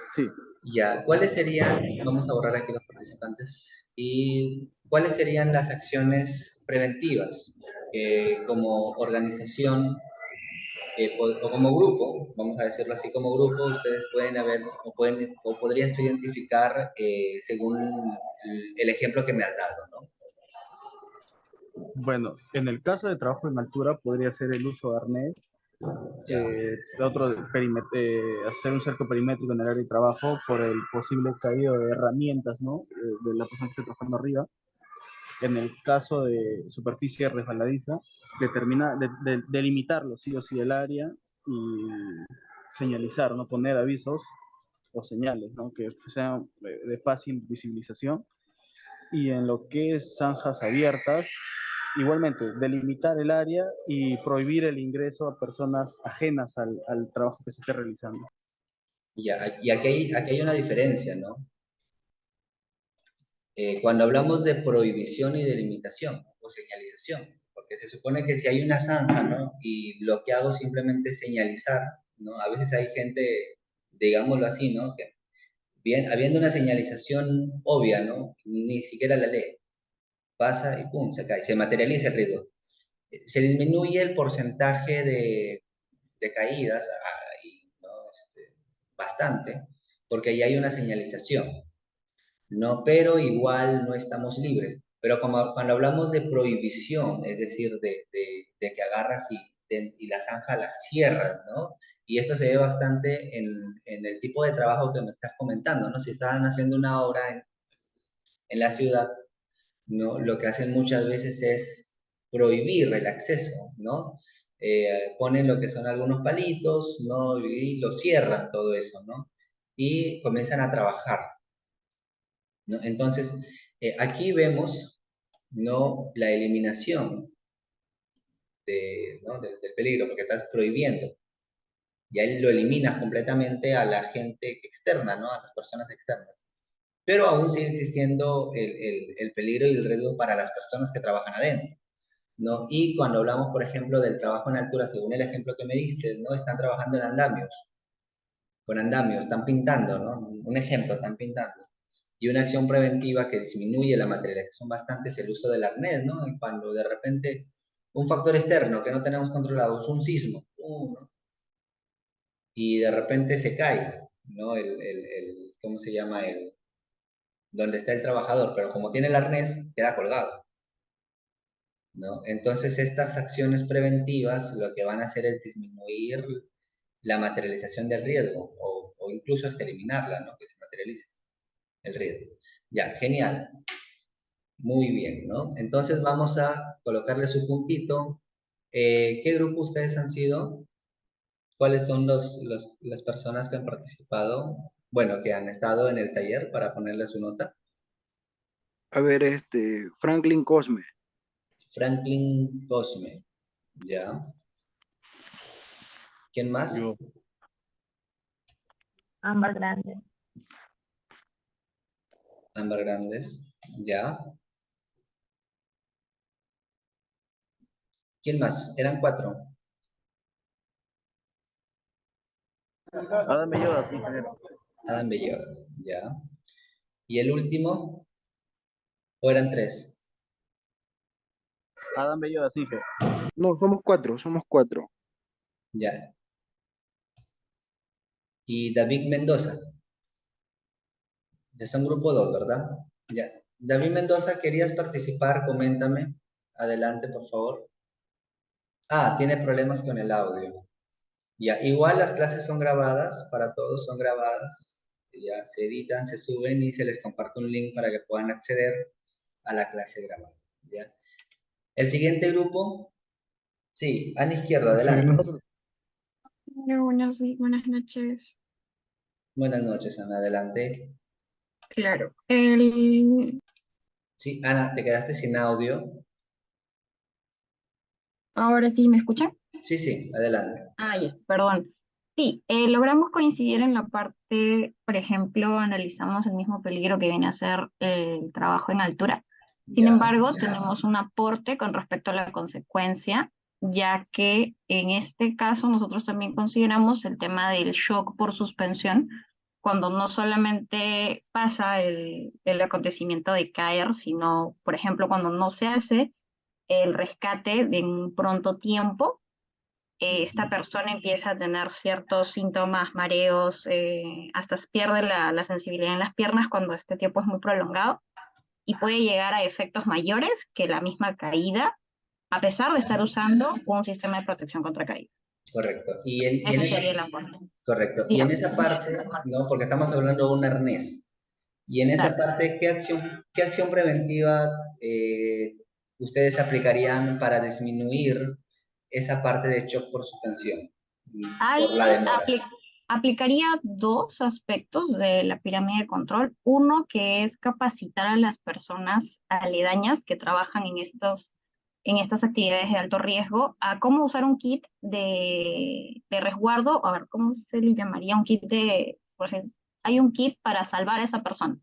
Sí. Ya, ¿cuáles serían, vamos a borrar aquí los participantes, y cuáles serían las acciones preventivas que como organización o como grupo, vamos a decirlo así, como grupo, ustedes pueden haber o podrías tú identificar según el ejemplo que me has dado, ¿no? Bueno, en el caso de trabajo en altura podría ser el uso de arnés, Ya, hacer un cerco perimétrico en el área de trabajo por el posible caído de herramientas, ¿no? De la persona que esté trabajando arriba. En el caso de superficie resbaladiza, delimitarlo sí o sí el área y señalizar, ¿no? Poner avisos o señales, ¿no? Que sean de fácil visibilización. Y en lo que es zanjas abiertas, igualmente, delimitar el área y prohibir el ingreso a personas ajenas al trabajo que se esté realizando. ya, y aquí hay una diferencia, ¿no? Cuando hablamos de prohibición y de limitación o señalización, porque se supone que si hay una zanja, ¿no? Y lo que hago simplemente es señalizar, ¿no? A veces hay gente, digámoslo así, ¿no? Que bien, habiendo una señalización obvia, ¿no? Ni siquiera la lee. Pasa y pum, se cae, se materializa el riesgo. Se disminuye el porcentaje de caídas, ¿no? Bastante, porque ahí hay una señalización, ¿no? Pero igual no estamos libres. Pero como cuando hablamos de prohibición, es decir, de que agarras y la zanja la cierras, ¿no? Y esto se ve bastante en el tipo de trabajo que me estás comentando, ¿no? Si estaban haciendo una obra en la ciudad, ¿no? Lo que hacen muchas veces es prohibir el acceso, ¿no? Ponen lo que son algunos palitos, ¿no? Y lo cierran todo eso, ¿no? Y comienzan a trabajar, ¿no? Entonces, aquí vemos, ¿no? La eliminación ¿no? del peligro, porque estás prohibiendo. Y ahí lo eliminas completamente a la gente externa, ¿no? A las personas externas. Pero aún sigue existiendo el peligro y el riesgo para las personas que trabajan adentro, ¿no? Y cuando hablamos, por ejemplo, del trabajo en altura, según el ejemplo que me diste, ¿no? Están trabajando en andamios, con andamios, están pintando, ¿no? Un ejemplo, están pintando. Y una acción preventiva que disminuye la materialización bastante es el uso del arnés, ¿no? Y cuando de repente un factor externo que no tenemos controlado es un sismo, ¿no? Y de repente se cae, ¿no? ¿Cómo se llama? Donde está el trabajador, pero como tiene el arnés, queda colgado, ¿no? Entonces, estas acciones preventivas lo que van a hacer es disminuir la materialización del riesgo o incluso hasta eliminarla, ¿no? Que se materialice el riesgo. Ya, genial. Muy bien, ¿no? Entonces vamos a colocarle su puntito. ¿Qué grupo ustedes han sido? ¿Cuáles son las personas que han participado? Bueno, que han estado en el taller para ponerle su nota. A ver, Franklin Cosme. Franklin Cosme, ¿ya? ¿Quién más? Yo. Ámbar grande. Ámbar Grandes, ¿ya? ¿Quién más? Eran cuatro. Adam Belloda, ingeniero. Adam Bellodas, ¿ya? ¿Y el último? ¿O eran tres? Adam Belloda, Inge. No, somos cuatro, somos cuatro. Ya. ¿Y David Mendoza? Ya son grupo dos, ¿verdad? Ya. David Mendoza, ¿querías participar? Coméntame. Adelante, por favor. Ah, tiene problemas con el audio. Ya, igual las clases son grabadas, para todos son grabadas. Ya se editan, se suben y se les comparte un link para que puedan acceder a la clase grabada. ¿Ya? El siguiente grupo, sí, a la izquierda, Sí, adelante. nosotros. Buenas noches. Buenas noches, Ana, adelante. Claro. Sí, Ana, te quedaste sin audio. Ahora sí, ¿me escuchan? Sí, sí, adelante. Ah, ya, perdón. Sí, logramos coincidir en la parte, por ejemplo, analizamos el mismo peligro que viene a ser el trabajo en altura. Sin Ya, embargo, tenemos un aporte con respecto a la consecuencia, ya que en este caso nosotros también consideramos el tema del shock por suspensión, cuando no solamente pasa el acontecimiento de caer, sino, por ejemplo, cuando no se hace el rescate de un pronto tiempo, esta persona empieza a tener ciertos síntomas, mareos, hasta pierde la sensibilidad en las piernas cuando este tiempo es muy prolongado y puede llegar a efectos mayores que la misma caída, a pesar de estar usando un sistema de protección contra caída. correcto. Ese sería el aporte. Correcto. Y en Dígame. esa parte, ¿no? Porque estamos hablando de un arnés. Y en esa Claro. parte, ¿qué acción preventiva ustedes aplicarían para disminuir esa parte de shock por suspensión? Por la Ahí demora. aplicaría dos aspectos de la pirámide de control. Uno que es capacitar a las personas aledañas que trabajan en estas actividades de alto riesgo a cómo usar un kit de resguardo, a ver, ¿cómo se le llamaría? Un kit por ejemplo, hay un kit para salvar a esa persona,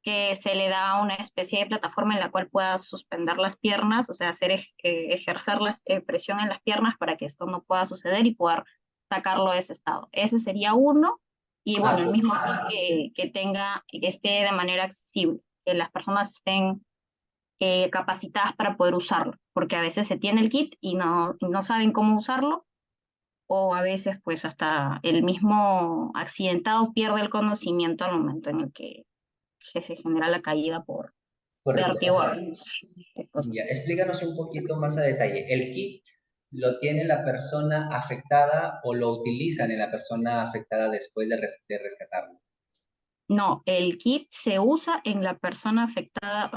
que se le da una especie de plataforma en la cual pueda suspender las piernas, o sea, ejercer la presión en las piernas para que esto no pueda suceder y poder sacarlo de ese estado. Ese sería uno. Y bueno, Ah, el mismo que tenga, que esté de manera accesible, que las personas estén capacitadas para poder usarlo, porque a veces se tiene el kit y no saben cómo usarlo, o a veces pues hasta el mismo accidentado pierde el conocimiento al momento en el que se genera la caída por correcto. O vértigo. sea, ya, explícanos un poquito más a detalle. ¿El kit lo tiene la persona afectada o lo utilizan en la persona afectada después de rescatarlo? No, el kit se usa en la persona afectada.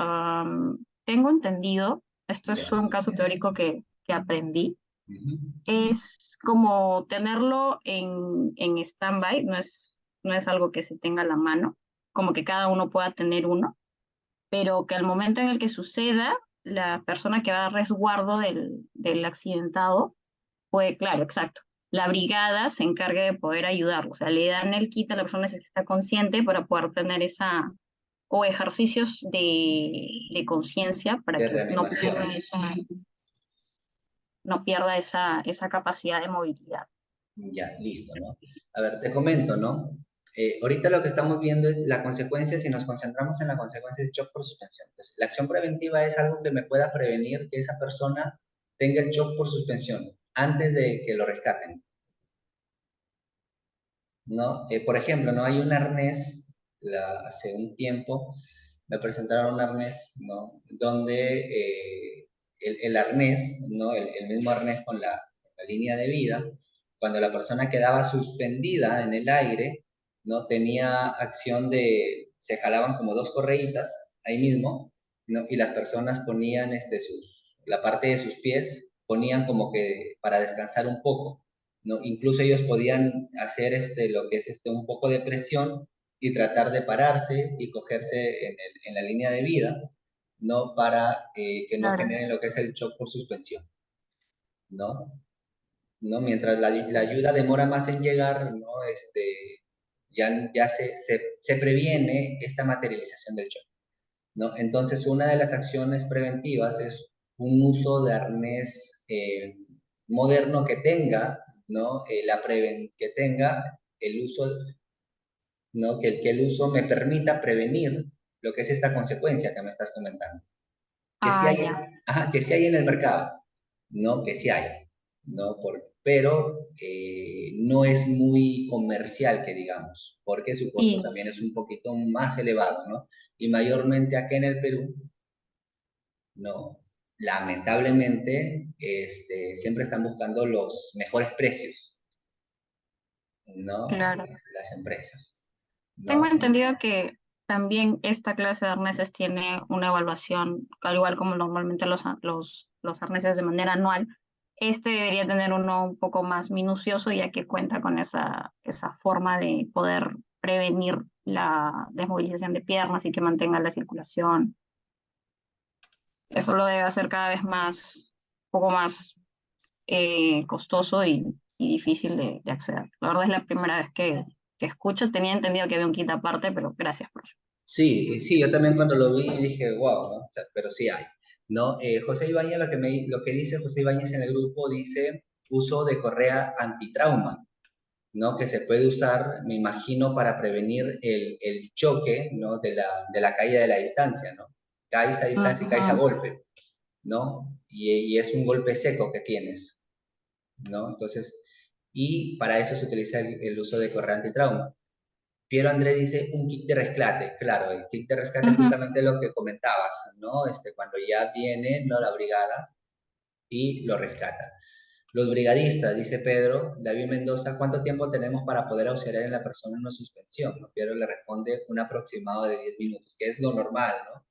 Tengo entendido, esto Ya. es un caso teórico que aprendí, Ujú. es como tenerlo en stand-by, no es algo que se tenga a la mano, como que cada uno pueda tener uno, pero que al momento en el que suceda, la persona que va a resguardo del accidentado, pues claro, exacto. La brigada se encarga de poder ayudarlo, o sea, le dan el kit a la persona si es que está consciente para poder tener esa, o ejercicios de conciencia para De que reanimación. no pierda esa capacidad de movilidad. Ya, listo, ¿no? A ver, te comento, ¿no? Ahorita lo que estamos viendo es la consecuencia, si nos concentramos en la consecuencia de shock por suspensión. Entonces, la acción preventiva es algo que me pueda prevenir que esa persona tenga el shock por suspensión antes de que lo rescaten, ¿no? Por ejemplo, ¿no? Hay un arnés, hace un tiempo me presentaron un arnés, ¿no? Donde el arnés, ¿no? El mismo arnés con la línea de vida, cuando la persona quedaba suspendida en el aire, ¿no? Tenía acción se jalaban como dos correitas ahí mismo, ¿no? Y las personas ponían la parte de sus pies, ponían como que para descansar un poco, ¿no? Incluso ellos podían hacer lo que es un poco de presión y tratar de pararse y cogerse en la línea de vida, ¿no? Para que no Claro. generen lo que es el shock por suspensión, ¿no? ¿No? Mientras la ayuda demora más en llegar, ¿no? Ya se previene esta materialización del shock, ¿no? Entonces, una de las acciones preventivas es un uso de arnés moderno que tenga, ¿no? Que tenga el uso, ¿no? Que el uso me permita prevenir lo que es esta consecuencia que me estás comentando. Que sí Ah, hay, ya. ajá, que sí hay en el mercado, ¿no? Que sí hay, ¿no? Pero no es muy comercial, que digamos, porque su costo Sí, también es un poquito más elevado, ¿no? Y mayormente aquí en el Perú, no, lamentablemente, siempre están buscando los mejores precios, ¿no? claro. Las empresas, Tengo ¿no? entendido que también esta clase de arneses tiene una evaluación, al igual como normalmente los arneses de manera anual. Este debería tener uno un poco más minucioso, ya que cuenta con esa forma de poder prevenir la desmovilización de piernas y que mantenga la circulación. Eso lo debe hacer cada vez más, un poco más costoso y difícil de acceder. La verdad es la primera vez que escucho. Tenía entendido que había un kit aparte, pero gracias por eso. Sí, sí, yo también cuando lo vi dije, wow, ¿no? O sea, pero sí hay, ¿no? José Ibáñez, lo que dice José Ibáñez en el grupo dice uso de correa antitrauma, ¿no? Que se puede usar, me imagino, para prevenir el choque, ¿no? De la caída de la distancia, ¿no? Caes a distancia y caes a Ujú. golpe, ¿no? Y es un golpe seco que tienes, ¿no? Entonces, y para eso se utiliza el uso de correa antitrauma. Piero André dice un kit de rescate. Claro, el kit de rescate es Ujú. justamente lo que comentabas, ¿no? Cuando ya viene, ¿no? La brigada y lo rescata. Los brigadistas, dice Pedro, David Mendoza, ¿cuánto tiempo tenemos para poder auxiliar a la persona en una suspensión? ¿No? Piero le responde un aproximado de 10 minutos, que es lo normal, ¿no?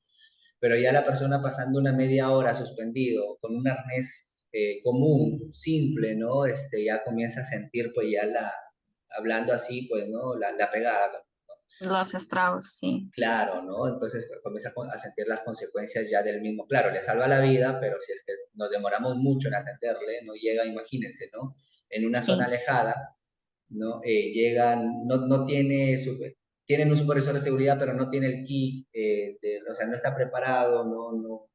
Pero ya la persona pasando una media hora suspendido con un arnés común, simple, ¿no? Ya comienza a sentir, pues ya hablando así, pues, ¿no? La pegada. Los estragos, sí. Claro, ¿no? Entonces comienza a sentir las consecuencias ya del mismo. Claro, le salva la vida, pero si es que nos demoramos mucho en atenderle, no llega, imagínense, ¿no? En una zona Sí. alejada, ¿no? Llegan, no tiene, tienen un supervisor de seguridad, pero no tiene el kit, o sea, no está preparado, no,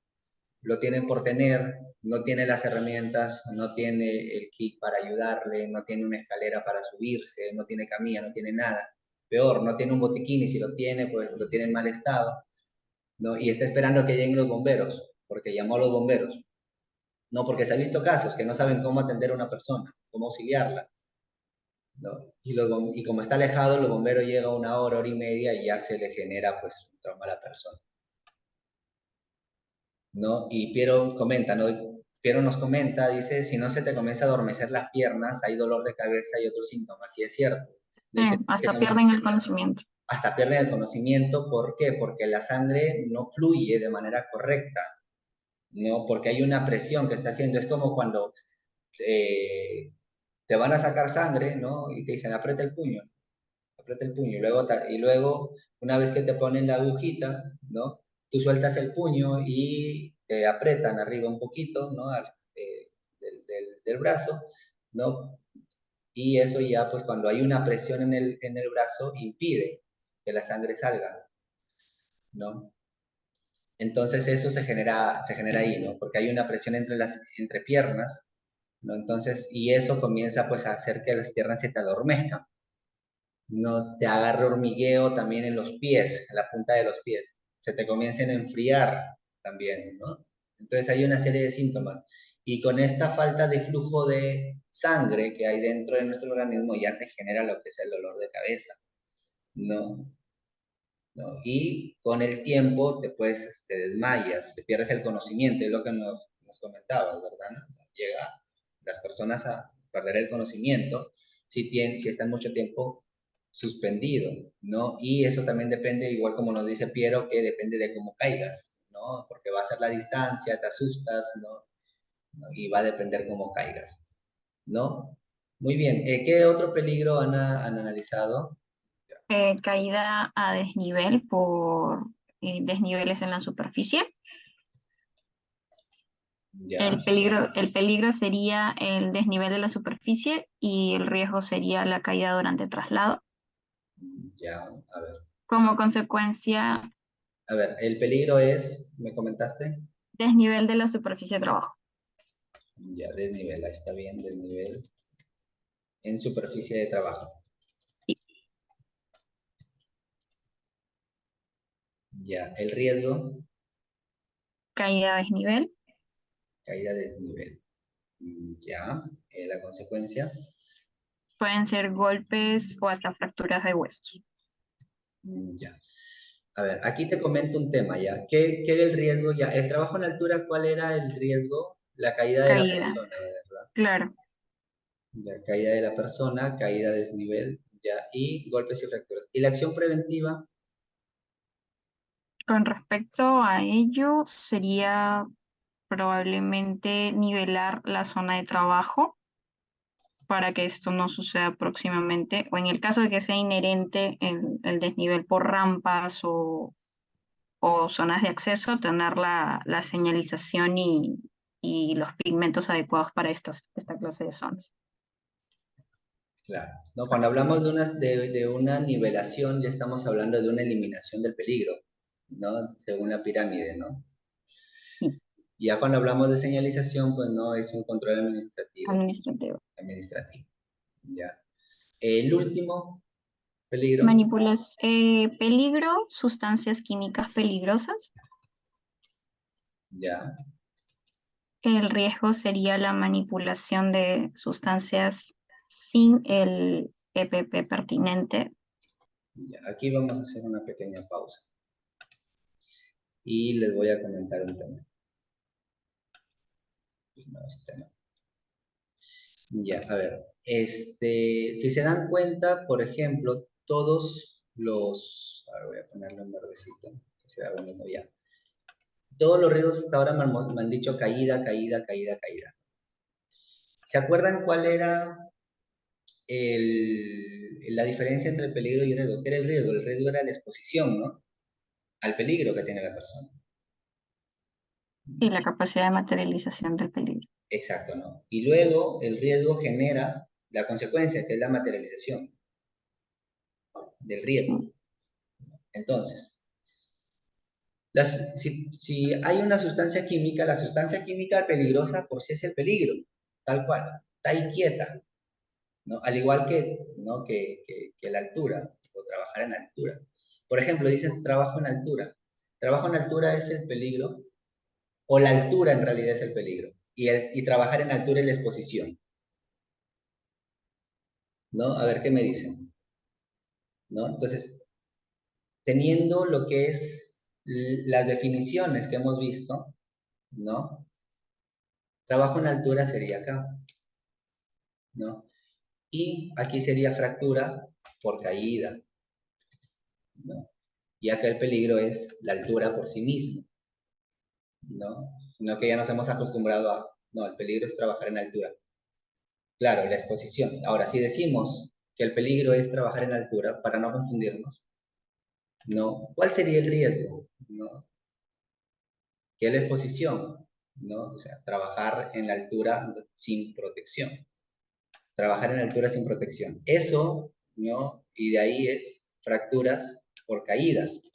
lo tienen por tener, no tiene las herramientas, no tiene el kit para ayudarle, no tiene una escalera para subirse, no tiene camilla, no tiene nada. peor, no tiene un botiquín y si lo tiene, pues lo tiene en mal estado, ¿no? Y está esperando que lleguen los bomberos, porque llamó a los bomberos. No, porque se ha visto casos que no saben cómo atender a una persona, cómo auxiliarla, ¿no? Y como está alejado, los bomberos llegan 1 hora, hora y media y ya se le genera pues un trauma a la persona, ¿no? Y Piero comenta, ¿no? Piero nos comenta, dice, si no se te comienza a adormecer las piernas, hay dolor de cabeza y otros síntomas, y es cierto. Dice, Hasta pierden el conocimiento. hasta pierden el conocimiento, ¿por qué? Porque la sangre no fluye de manera correcta, ¿no? Porque hay una presión que está haciendo, es como cuando te van a sacar sangre, ¿no? Y te dicen, aprieta el puño, y luego, una vez que te ponen la agujita, ¿no? Tú sueltas el puño y te apretan arriba un poquito, ¿no? Del brazo, ¿no? Y eso ya, pues cuando hay una presión en el brazo, impide que la sangre salga, ¿no? Entonces eso se genera ahí, ¿no? Porque hay una presión entre piernas, ¿no? Entonces, y eso comienza pues a hacer que las piernas se te adormezcan, ¿no? Te agarre hormigueo también en los pies, en la punta de los pies, se te comiencen a enfriar también, ¿no? Entonces hay una serie de síntomas. Y con esta falta de flujo de sangre que hay dentro de nuestro organismo ya te genera lo que es el dolor de cabeza, ¿no? ¿No? Y con el tiempo te desmayas, te pierdes el conocimiento, es lo que nos comentabas, ¿verdad? ¿No? O sea, llega las personas a perder el conocimiento si están mucho tiempo suspendido, ¿no? Y eso también depende, igual como nos dice Piero, que depende de cómo caigas, ¿no? Porque va a ser la distancia, te asustas, ¿no? ¿No? Y va a depender cómo caigas, ¿no? Muy bien, ¿qué otro peligro han analizado? Caída a desnivel por desniveles en la superficie. Ya, El peligro sería el desnivel de la superficie y el riesgo sería la caída durante traslado. ya, a ver. Como consecuencia, A ver, el peligro es, ¿me comentaste? desnivel de la superficie de trabajo. Ya, desnivel, ahí está bien, desnivel en superficie de trabajo. Sí. Ya, el riesgo, Caída a desnivel. caída desnivel. Ya, la consecuencia. Pueden ser golpes o hasta fracturas de huesos. Ya. A ver, aquí te comento un tema ya. ¿Qué era el riesgo? Ya, el trabajo en altura, ¿cuál era el riesgo? La caída de la Caída, persona, ¿verdad? claro. Ya, caída de la persona, caída a desnivel, ya, y golpes y fracturas. ¿Y la acción preventiva? Con respecto a ello, sería probablemente nivelar la zona de trabajo para que esto no suceda próximamente, o en el caso de que sea inherente el desnivel por rampas o zonas de acceso, tener la señalización y los pigmentos adecuados para esta clase de zonas. Claro. No, cuando hablamos de una nivelación, ya estamos hablando de una eliminación del peligro, ¿no? Según la pirámide, ¿no? Sí, Y ya cuando hablamos de señalización, pues no es un control administrativo. administrativo, ¿ya? El último peligro, Peligro, sustancias químicas peligrosas. ¿ya? El riesgo sería la manipulación de sustancias sin el EPP pertinente. Ya. Aquí vamos a hacer una pequeña pausa y les voy a comentar un tema. No, este no. Ya, a ver, si se dan cuenta, por ejemplo, todos ahora voy a ponerle un verdecito, que se va bonito ya. Todos los riesgos hasta ahora me han dicho caída, caída, caída, caída. ¿Se acuerdan cuál era la diferencia entre el peligro y el riesgo? ¿Qué era el riesgo? El riesgo era la exposición, ¿no? Al peligro que tiene la persona. Y la capacidad de materialización del peligro. Exacto, ¿no? Y luego el riesgo genera la consecuencia, que es la materialización del riesgo. Entonces, si hay una sustancia química, la sustancia química peligrosa por sí es el peligro, tal cual, está ahí quieta, ¿no? Al igual que, ¿no? que la altura. o trabajar en altura. Por ejemplo, dicen trabajo en altura. Trabajo en altura es el peligro, o la altura en realidad es el peligro, y trabajar en altura es la exposición, ¿no? A ver qué me dicen, ¿no? Entonces, teniendo lo que es las definiciones que hemos visto, ¿no? Trabajo en altura sería acá, ¿no? Y aquí sería fractura por caída, ¿no? Y acá el peligro es la altura por sí mismo, ¿no? No que ya nos hemos acostumbrado a, no, el peligro es trabajar en altura. Claro, la exposición. Ahora, si decimos que el peligro es trabajar en altura, para no confundirnos, ¿no? ¿Cuál sería el riesgo? ¿No? ¿Qué es la exposición? ¿No? O sea, trabajar en la altura sin protección. Trabajar en altura sin protección. Eso, ¿no? Y de ahí es fracturas por caídas.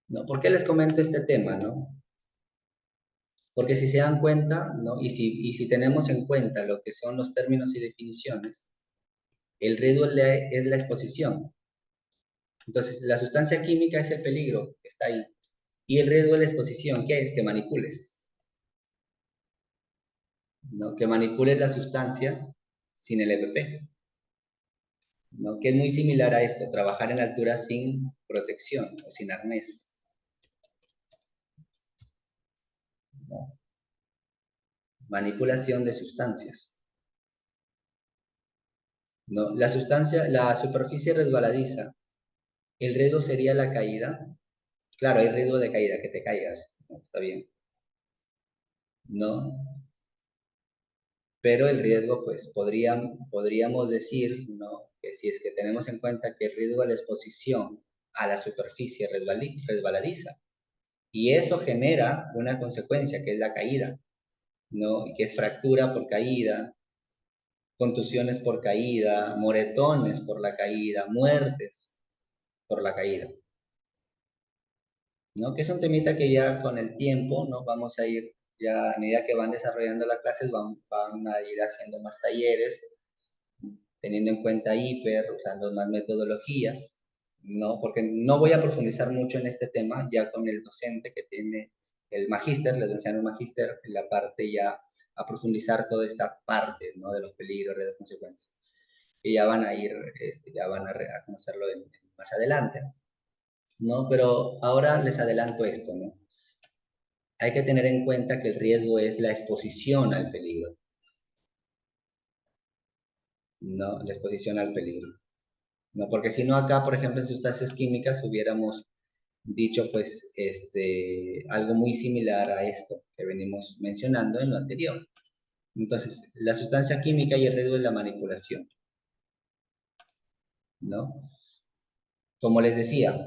¿No? ¿Por qué les comento este tema, no? Porque si se dan cuenta, ¿no? Y si tenemos en cuenta lo que son los términos y definiciones, el riesgo es la exposición. Entonces, la sustancia química es el peligro que está ahí. Y el riesgo de la exposición, ¿qué es? Que manipules, ¿no? Que manipules la sustancia sin el EPP, ¿no? Que es muy similar a esto, trabajar en altura sin protección o sin arnés, ¿no? Manipulación de sustancias, ¿no? La superficie resbaladiza, el riesgo sería la caída. Claro, hay riesgo de caída, que te caigas, ¿no? Está bien, ¿no? Pero el riesgo, pues, podríamos decir, ¿no? Que si es que tenemos en cuenta que el riesgo de la exposición a la superficie resbaladiza, y eso genera una consecuencia, que es la caída, ¿no? Que es fractura por caída, contusiones por caída, moretones por la caída, muertes por la caída, ¿no? Que es un temita que ya con el tiempo, ¿no? Vamos a ir, ya a medida que van desarrollando las clases, van a ir haciendo más talleres, teniendo en cuenta hiper, usando más metodologías, ¿no? Porque no voy a profundizar mucho en este tema, ya con el docente que tiene el magíster, les voy a enseñar un magíster en la parte ya a profundizar toda esta parte, ¿no? De los peligros, de las consecuencias. Y ya van a ir, ya van a conocerlo más adelante, ¿no? Pero ahora les adelanto esto, ¿no? Hay que tener en cuenta que el riesgo es la exposición al peligro, ¿no? La exposición al peligro. No, porque si no acá, por ejemplo, en sustancias químicas hubiéramos dicho pues algo muy similar a esto que venimos mencionando en lo anterior. Entonces, la sustancia química y el riesgo es la manipulación, ¿no? Como les decía,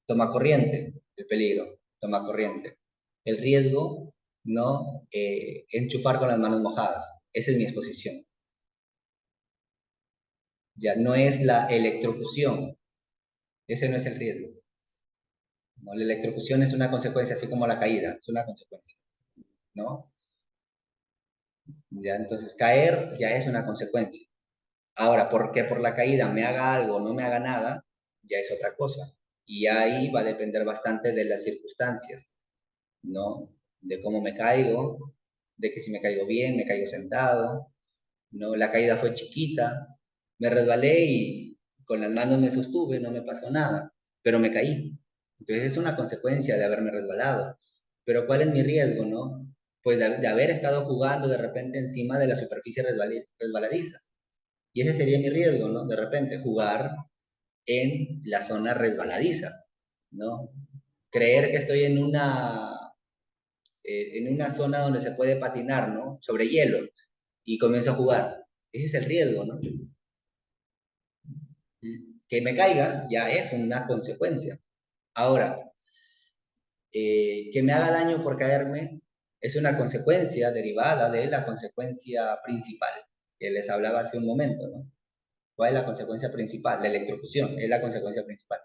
toma corriente, el peligro, toma corriente. El riesgo, ¿no? Enchufar con las manos mojadas. Esa es mi exposición. Ya no es la electrocución. Ese no es el riesgo. ¿No? La electrocución es una consecuencia, así como la caída, es una consecuencia, ¿no? Ya, entonces caer ya es una consecuencia. Ahora, ¿por qué por la caída me haga algo o no me haga nada? Ya es otra cosa. Y ahí va a depender bastante de las circunstancias, ¿no? De cómo me caigo, de que si me caigo bien, me caigo sentado, ¿no? La caída fue chiquita, me resbalé y con las manos me sostuve, no me pasó nada, pero me caí. Entonces es una consecuencia de haberme resbalado. Pero ¿cuál es mi riesgo, no? Pues de haber estado jugando de repente encima de la superficie resbaladiza. Y ese sería mi riesgo, ¿no? De repente jugar en la zona resbaladiza, ¿no? Creer que estoy en una zona donde se puede patinar, ¿no? Sobre hielo y comienzo a jugar. Ese es el riesgo, ¿no? Que me caiga ya es una consecuencia. Ahora, que me haga daño por caerme es una consecuencia derivada de la consecuencia principal que les hablaba hace un momento, ¿no? ¿Cuál es la consecuencia principal? La electrocución es la consecuencia principal.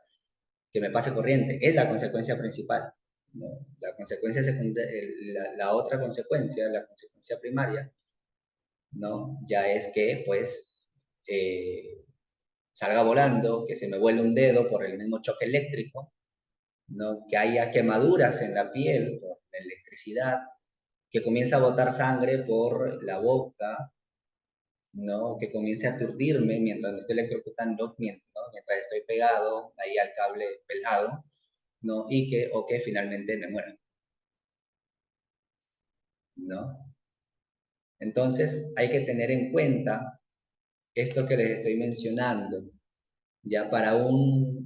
Que me pase corriente es la consecuencia principal, ¿no? La consecuencia secundaria, la otra consecuencia, la consecuencia primaria, ¿no? Ya es que, pues, salga volando, que se me vuele un dedo por el mismo choque eléctrico, ¿no? Que haya quemaduras en la piel por la electricidad, que comience a botar sangre por la boca, ¿no? Que comience a aturdirme mientras me estoy electrocutando, ¿no? Mientras estoy pegado ahí al cable pelado, ¿no? O que finalmente me muera, ¿no? Entonces hay que tener en cuenta esto que les estoy mencionando, ya para un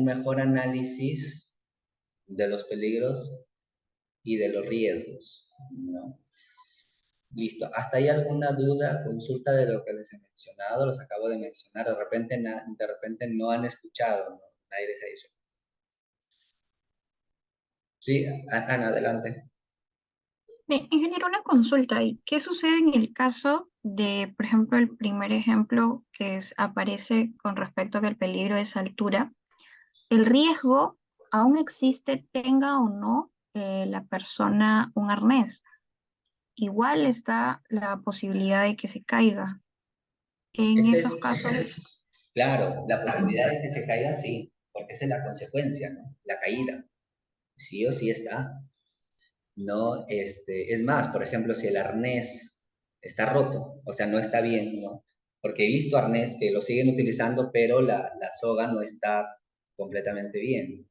mejor análisis de los peligros y de los riesgos, ¿no? Listo. ¿Hasta ahí alguna duda, consulta de lo que les he mencionado? Los acabo de mencionar. De repente no han escuchado, ¿no? Nadie les ha dicho. Sí, Ana, adelante. Bien, ingeniero, una consulta ahí. ¿Qué sucede en el caso de, por ejemplo, el primer ejemplo aparece con respecto a que el peligro es altura? ¿El riesgo aún existe, tenga o no la persona un arnés? Igual está la posibilidad de que se caiga. En Este esos es, casos, claro, la posibilidad de que se caiga, sí, porque esa es la consecuencia, ¿no? La caída. Sí o sí está. No, es más, por ejemplo, si el arnés está roto, o sea, no está bien, ¿no? Porque he visto arnés que lo siguen utilizando, pero la soga no está completamente bien,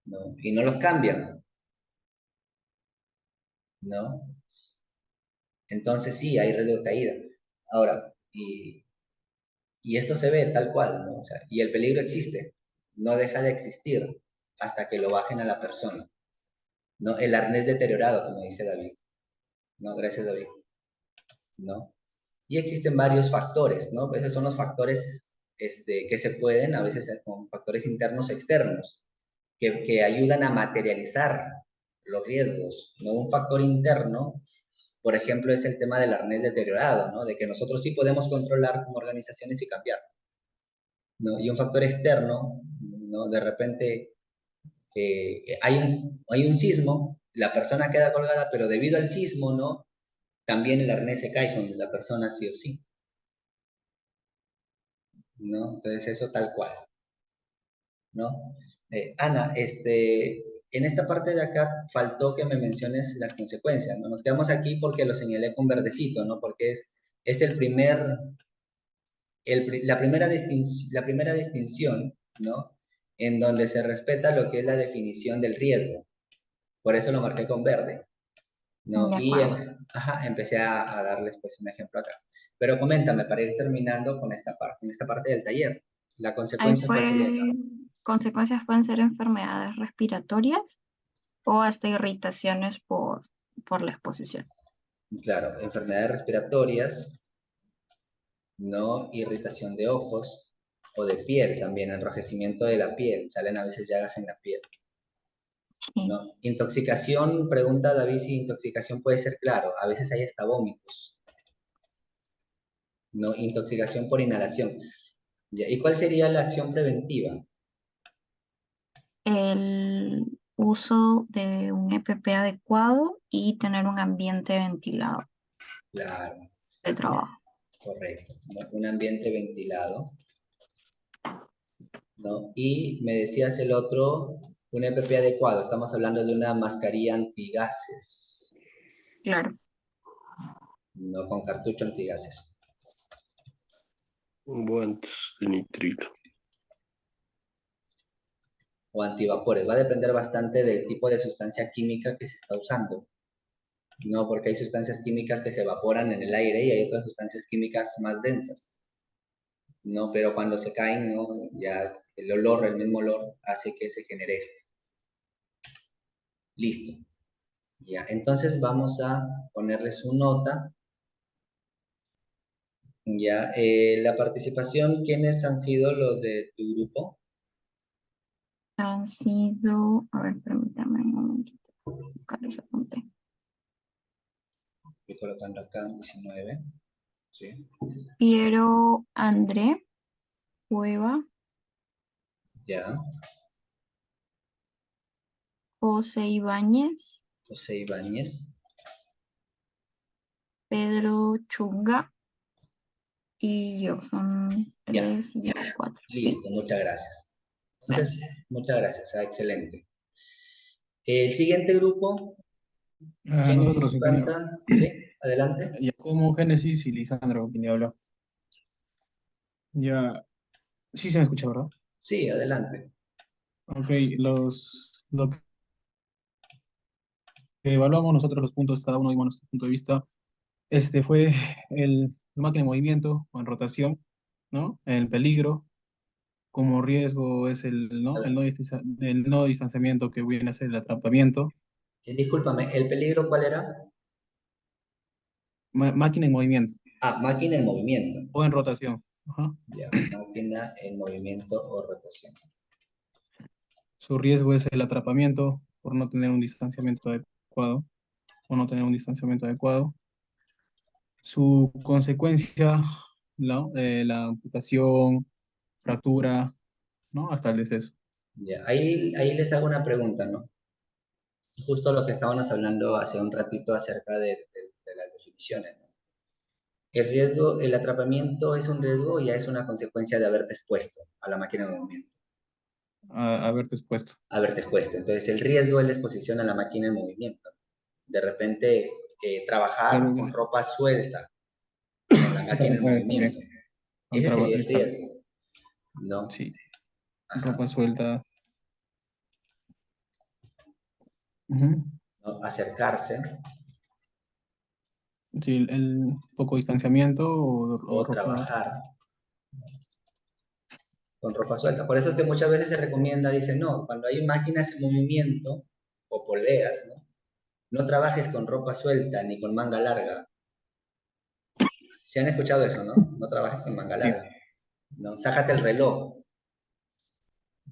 ¿no? Y no los cambian, ¿no? Entonces sí, hay riesgo de caída. Ahora, y esto se ve tal cual, ¿no? O sea, y el peligro existe, no deja de existir hasta que lo bajen a la persona, ¿no? El arnés deteriorado, como dice David, ¿no? Gracias, David, ¿no? Y existen varios factores, ¿no? Esos son los factores que se pueden, a veces con factores internos o externos, que ayudan a materializar los riesgos, ¿no? Un factor interno, por ejemplo, es el tema del arnés deteriorado, ¿no? De que nosotros sí podemos controlar como organizaciones y cambiar, ¿no? Y un factor externo, ¿no? De repente hay un sismo, la persona queda colgada, pero debido al sismo, ¿no? También el arnés se cae con la persona sí o sí, ¿no? Entonces eso tal cual, ¿no? Ana, en esta parte de acá faltó que me menciones las consecuencias, ¿no? Nos quedamos aquí porque lo señalé con verdecito, ¿no? Porque es la primera distinción, ¿no? En donde se respeta lo que es la definición del riesgo. Por eso lo marqué con verde, ¿no? de Y acuerdo. empecé a darles pues un ejemplo acá. Pero coméntame, para ir terminando con esta parte del taller, ¿la Ahí consecuencia cuál sería esa? fue, consecuencias pueden ser enfermedades respiratorias o hasta irritaciones por la exposición. Claro, enfermedades respiratorias, ¿no? Irritación de ojos o de piel también, enrojecimiento de la piel, salen a veces llagas en la piel, Sí. ¿no? Intoxicación, pregunta David si intoxicación puede ser claro, a veces hay hasta vómitos, ¿no? Intoxicación por inhalación. Ya, ¿y cuál sería la acción preventiva? El uso de un EPP adecuado y tener un ambiente ventilado Claro, de trabajo. correcto, ¿no? Un ambiente ventilado, ¿no? Y me decías el otro, un EPP adecuado, estamos hablando de una mascarilla antigases, Claro. no con cartucho antigases. Guantes de nitrilo. O antivapores. Va a depender bastante del tipo de sustancia química que se está usando, ¿no? Porque hay sustancias químicas que se evaporan en el aire y hay otras sustancias químicas más densas, ¿no? Pero cuando se caen, ¿no? Ya el mismo olor hace que se genere esto. Listo. Ya, entonces vamos a ponerle su nota. Ya, la participación, ¿quiénes han sido los de tu grupo? Han sido, a ver, permítame un momentito, buscar ese apunte. Estoy colocando acá 19. Sí. Piero André Cueva, Ya. José Ibáñez, José Ibáñez. Pedro Chunga, y yo. Son Ya, 3 y yo 4. listo, muchas gracias. Entonces, muchas gracias, excelente. El siguiente grupo, Nosotros, Génesis ingeniero. planta, sí, adelante. Giacomo, Génesis y Lisandro, quien le habla. Ya, sí se me escucha, ¿verdad? Sí, adelante. Ok, lo que evaluamos nosotros los puntos, cada uno dimos nuestro punto de vista, fue la máquina en movimiento o en rotación, ¿no? El peligro, como riesgo es A ver, el no distanciamiento que viene a ser el atrapamiento. discúlpame, ¿el peligro cuál era? Máquina en movimiento Ah, máquina en movimiento. o en rotación. Ajá. Ya, máquina en movimiento o rotación. Su riesgo es el atrapamiento por no tener un distanciamiento adecuado o no tener un distanciamiento adecuado. Su consecuencia, ¿no? La amputación, fractura, ¿no? Hasta el deceso. Ya, ahí les hago una pregunta, ¿no? Justo lo que estábamos hablando hace un ratito acerca de las definiciones, ¿no? El riesgo, el atrapamiento es un riesgo o ya es una consecuencia de haberte expuesto a la máquina de movimiento. Haberte expuesto. Haberte expuesto. Entonces, el riesgo es la exposición a la máquina en movimiento. De repente, trabajar Claro, con ropa suelta, con la máquina en también. movimiento. Ese sería el Exacto. riesgo, ¿no? Sí, Ajá. ropa suelta. Ujú. ¿No? Acercarse Sí, el poco distanciamiento o o ropa. trabajar con ropa suelta. Por eso es que muchas veces se recomienda, dicen, no, cuando hay máquinas en movimiento o poleas, ¿no? No trabajes con ropa suelta ni con manga larga. ¿Se han escuchado eso, no? No trabajes con manga Sí, larga. ¿No? Sácate el reloj.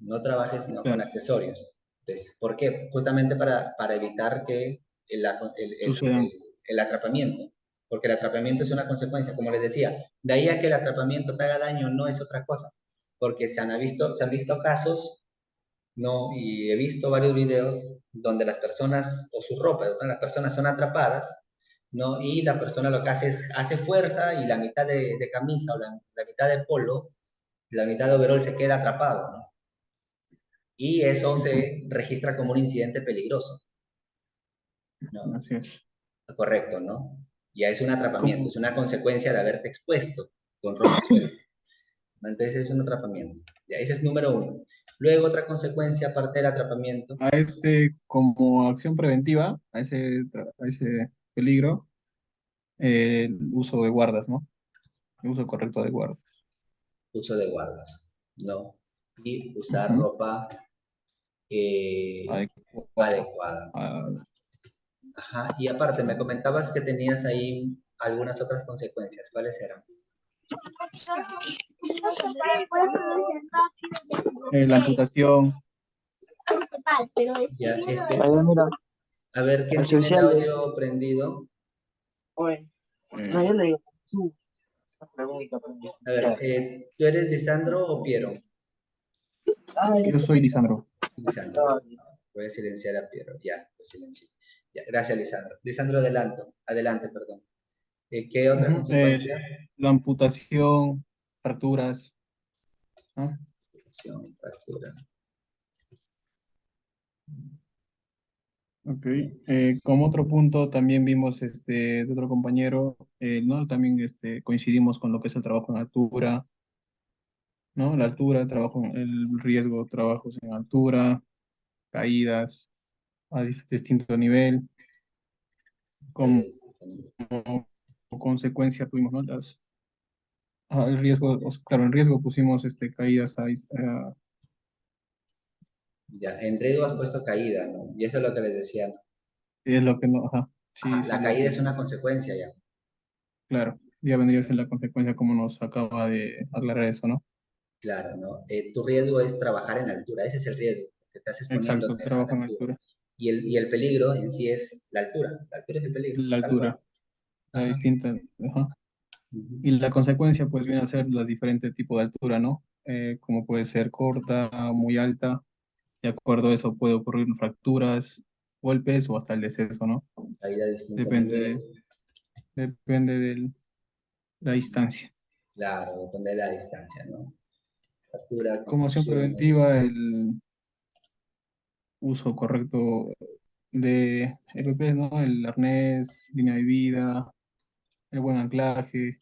No trabajes, ¿no? Con claro. accesorios. Entonces, ¿por qué? Justamente para evitar que el, el, el, Sucedan. el, el atrapamiento. Porque el atrapamiento es una consecuencia, como les decía. De ahí a que el atrapamiento te haga daño no es otra cosa. Porque se han visto casos, ¿no? Y he visto varios videos donde las personas, o su ropa, ¿no? Las personas son atrapadas, ¿no? Y la persona lo que hace es, hace fuerza y la mitad de camisa o la mitad de polo, la mitad de overol se queda atrapado, ¿no? Y eso Ujú. se registra como un incidente peligroso, ¿no? Así es. Correcto, ¿no? Ya es un atrapamiento, Como, es una consecuencia de haberte expuesto con ropa suelta. Entonces es un atrapamiento. Ya, ese es número uno. Luego otra consecuencia aparte del atrapamiento, como acción preventiva, a ese peligro, el uso de guardas, ¿no? El uso correcto de guardas. uso de guardas, ¿no? Y usar Ujú. ropa Adecuado. adecuada. Ah, Ajá. Y aparte, me comentabas que tenías ahí algunas otras consecuencias. ¿Cuáles eran? la amputación. Ya, Ahí mira, a ver, ¿quién al tiene el social, audio prendido? oye, no, eh, yo le digo, tú, esa pregunta, A ver, ¿tú eres Lisandro o Piero? yo soy Lisandro. Lisandro. Voy a silenciar a Piero. Ya, lo silencié. Ya, gracias, Lisandro. Lisandro, adelante, perdón. ¿Qué otra Ujú. consecuencia? La amputación, fracturas, ¿no? Fractura. Ok. Como otro punto también vimos de otro compañero, ¿no? También coincidimos con lo que es el trabajo en altura, ¿no? La altura, el riesgo, trabajos en altura, caídas a distinto nivel. Como consecuencia tuvimos, ¿no? El riesgo, claro, en riesgo pusimos caídas Ya, en riesgo has puesto caída, ¿no? Y eso es lo que les decía, ¿no? es lo que no, ajá, sí, Ajá, eso la es lo caída que, es una consecuencia ya. claro, ya vendría a ser la consecuencia como nos acaba de aclarar eso, ¿no? Claro, ¿no? Tu riesgo es trabajar en altura, ese es el riesgo, que estás Exacto, exponiéndote el a la trabajo en altura. altura, Y el peligro en sí es la altura es el peligro, la tal cual. altura, la Ajá. distinta, ajá. Ujú. Y la consecuencia pues viene a ser los diferentes tipos de altura, ¿no? Como puede ser corta, muy alta, de acuerdo a eso puede ocurrir fracturas, golpes o hasta el deceso, ¿no? Caída a distinto Depende nivel. de, depende de la distancia. Claro, depende de la distancia, ¿no? Altura, Como acción contusiones. preventiva, el uso correcto de EPPs, ¿no? El arnés, línea de vida, el buen anclaje,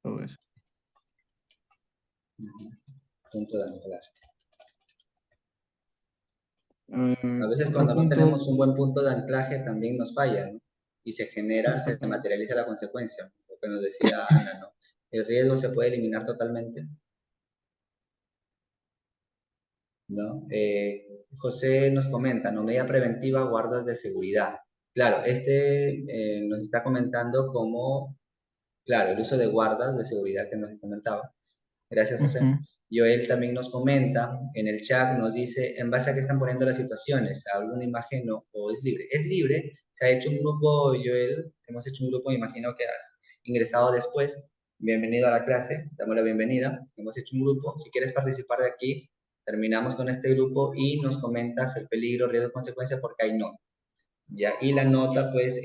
todo eso. Ujú. Punto de anclaje. A veces Otro cuando no punto, tenemos un buen punto de anclaje también nos falla, ¿no? Y se genera, se exacto. materializa la consecuencia, lo que nos decía Ana, ¿no? El riesgo se puede eliminar totalmente, ¿no? José nos comenta, ¿no? Medida preventiva, guardas de seguridad. Claro, nos está comentando cómo, claro, el uso de guardas de seguridad que nos comentaba. Gracias, José. Ujú. Joel también nos comenta en el chat, nos dice, en base a qué están poniendo las situaciones, ¿alguna imagen o es libre? Es libre, se ha hecho un grupo, Joel, hemos hecho un grupo, me imagino que has ingresado después. Bienvenido a la clase, damos la bienvenida. Hemos hecho un grupo, si quieres participar de aquí, terminamos con este grupo y nos comentas el peligro, riesgo, consecuencia, porque hay nota. ¿Ya? Y la nota, pues,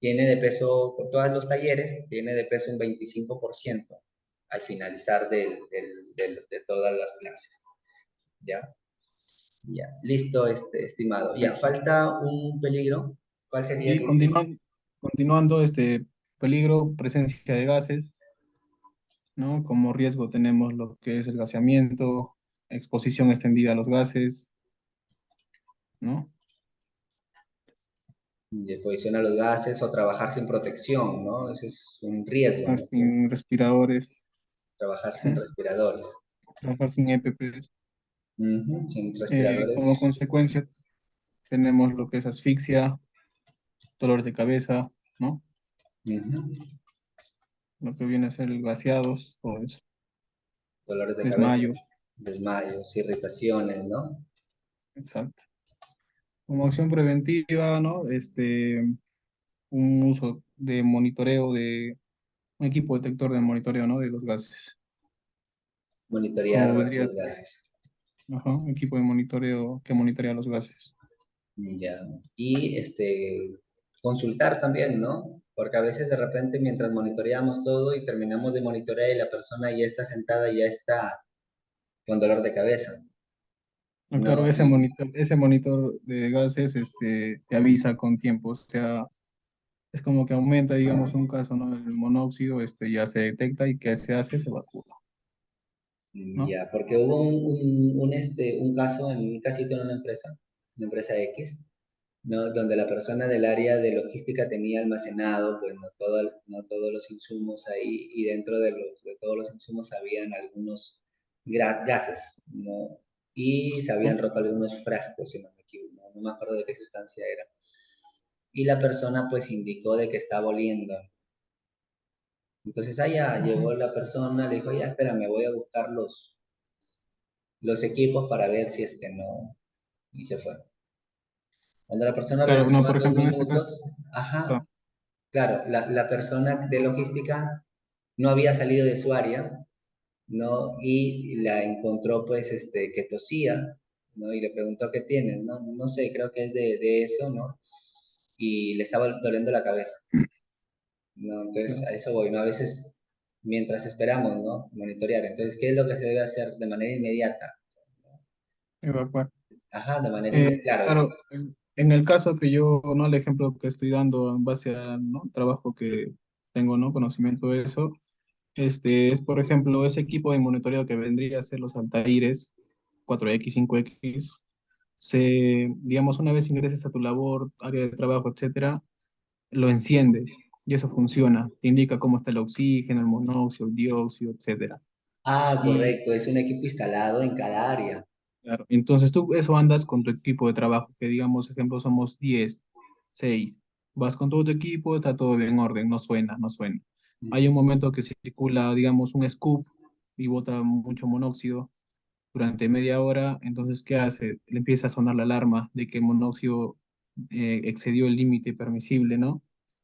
tiene de peso, con todos los talleres, tiene de peso un 25% al finalizar de todas las clases. ¿Ya? Ya. Listo, estimado. Ya, falta un peligro. ¿Cuál sería el Y último? continuando, peligro, presencia de gases, ¿no? Como riesgo tenemos lo que es el gaseamiento, exposición extendida a los gases, ¿no? De exposición a los gases o trabajar sin protección, ¿no? Ese es un riesgo, Trabajar ¿no? sin respiradores, Trabajar sin ¿no? respiradores. Trabajar sin EPPs. Ujú, sin Como respiradores. consecuencia tenemos lo que es asfixia, dolores de cabeza, ¿no? Ujú. Lo que viene a ser el gaseados, todo eso, Dolores de cabeza, desmayos, desmayos, irritaciones, ¿no? exacto. Como acción preventiva, ¿no? Un uso de monitoreo de un equipo detector de monitoreo, ¿no? De los gases. Como Monitorear vendría, los gases. ajá, un equipo de monitoreo que monitorea los gases. Ya. Y consultar también, ¿no? Porque a veces de repente mientras monitoreamos todo y terminamos de monitorear y la persona ya está sentada y ya está con dolor de cabeza, No, claro, ¿no? ese monitor de gases, te avisa con tiempo, o sea, es como que aumenta, digamos, un caso, ¿no? El monóxido, ya se detecta y ¿qué se hace? Se evacúa, ¿no? Ya, porque hubo un caso, un casito en una empresa X, ¿no? Donde la persona del área de logística tenía almacenado, pues, no todos los insumos ahí, y dentro de todos los insumos habían algunos gases, ¿no? Y se habían ¿No? roto algunos frascos, si no me equivoco, no me acuerdo de qué sustancia era. Y la persona, pues, indicó de que estaba oliendo. Entonces, allá Ujú. llegó la persona, le dijo, ya, espera, me voy a buscar los equipos para ver si es que no, y se fue. Cuando la persona Claro, no, regresó a por los ejemplo, en este caso, minutos, ajá, claro, claro, la persona de logística no había salido de su área, ¿no? Y la encontró, pues, que tosía, ¿no? Y le preguntó qué tiene, ¿no? No sé, creo que es de eso, ¿no? Y le estaba doliendo la cabeza, ¿no? Entonces, claro, a eso voy, ¿no? A veces, mientras esperamos, ¿no? Monitorear. Entonces, ¿qué es lo que se debe hacer de manera inmediata? evacuar. Ajá, de manera inmediata, claro. Claro, en el caso que yo, ¿no? El ejemplo que estoy dando en base al, ¿no? Trabajo que tengo, ¿no? Conocimiento de eso, es, por ejemplo, ese equipo de monitoreo que vendría a ser los Altaires 4X, 5X, digamos, una vez ingreses a tu labor, área de trabajo, etcétera, lo enciendes y eso funciona. Te indica cómo está el oxígeno, el monóxido, el dióxido, etcétera. Ah, Y correcto, es un equipo instalado en cada área. claro, entonces tú eso andas con tu equipo de trabajo, que digamos, ejemplo, somos 10, 6. Vas con todo tu equipo, está todo bien en orden, no suena, no suena. Hay un momento que circula, digamos, un scoop y bota mucho monóxido durante media hora, entonces, ¿qué hace? Le empieza a sonar la alarma de que el monóxido excedió el límite permisible, ¿no?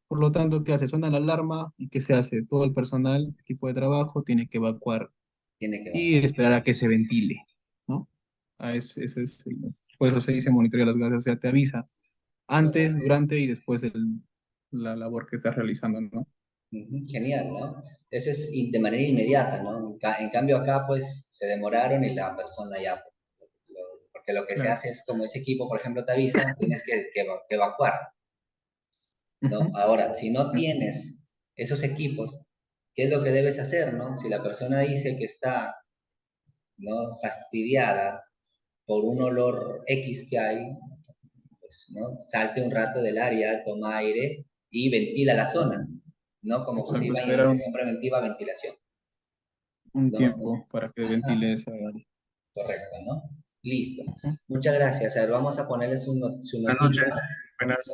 Por lo tanto, ¿qué hace? Suena la alarma y ¿qué se hace? Todo el personal, equipo de trabajo, tiene que evacuar Tiene que y bajar. esperar a que se ventile, ¿no? Por eso se dice monitorear las gases, o sea, te avisa antes, Correcto. durante y después de la labor que estás realizando, ¿no? Genial, ¿no? Eso es de manera inmediata, ¿no? En cambio acá, pues, se demoraron y la persona ya, porque lo que se Claro. hace es como ese equipo, por ejemplo, te avisa, tienes que evacuar, ¿no? Ujú. Ahora, si no tienes esos equipos, ¿qué es lo que debes hacer, no? Si la persona dice que está, ¿no? Fastidiada por un olor X que hay, pues, ¿no? Salte un rato del área, toma aire y ventila la zona, ¿no? Como se Exacto, iba en esperar iniciación preventiva, ventilación, un ¿no? tiempo para que Ajá, ventile esa área. correcto, ¿no? Listo. Ujú. Muchas gracias. A ver, vamos a ponerle su Buenas notita. noches. Buenas,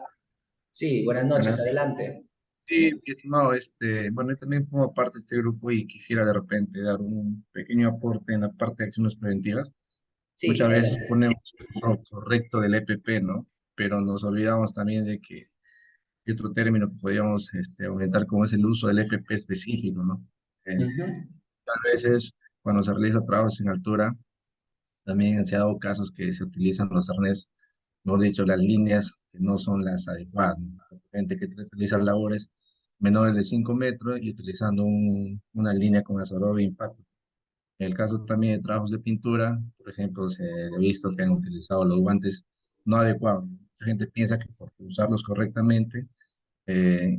Sí, buenas noches, buenas. adelante. Sí, mi estimado, bueno, yo también formo parte de este grupo y quisiera de repente dar un pequeño aporte en la parte de acciones preventivas. Sí, Muchas veces adelante. ponemos el uso correcto del EPP, ¿no? Pero nos olvidamos también de que hay otro término que podríamos aumentar como es el uso del EPP específico, ¿no? Ujú. A veces cuando se realiza trabajos en altura, también se ha dado casos que se utilizan los arnés, mejor dicho, las líneas que no son las adecuadas, ¿no? Gente que realiza labores menores de 5 metros y utilizando una línea con aserrador de impacto. En el caso también de trabajos de pintura, por ejemplo, se ha visto que han utilizado los guantes no adecuados. La gente piensa que por usarlos correctamente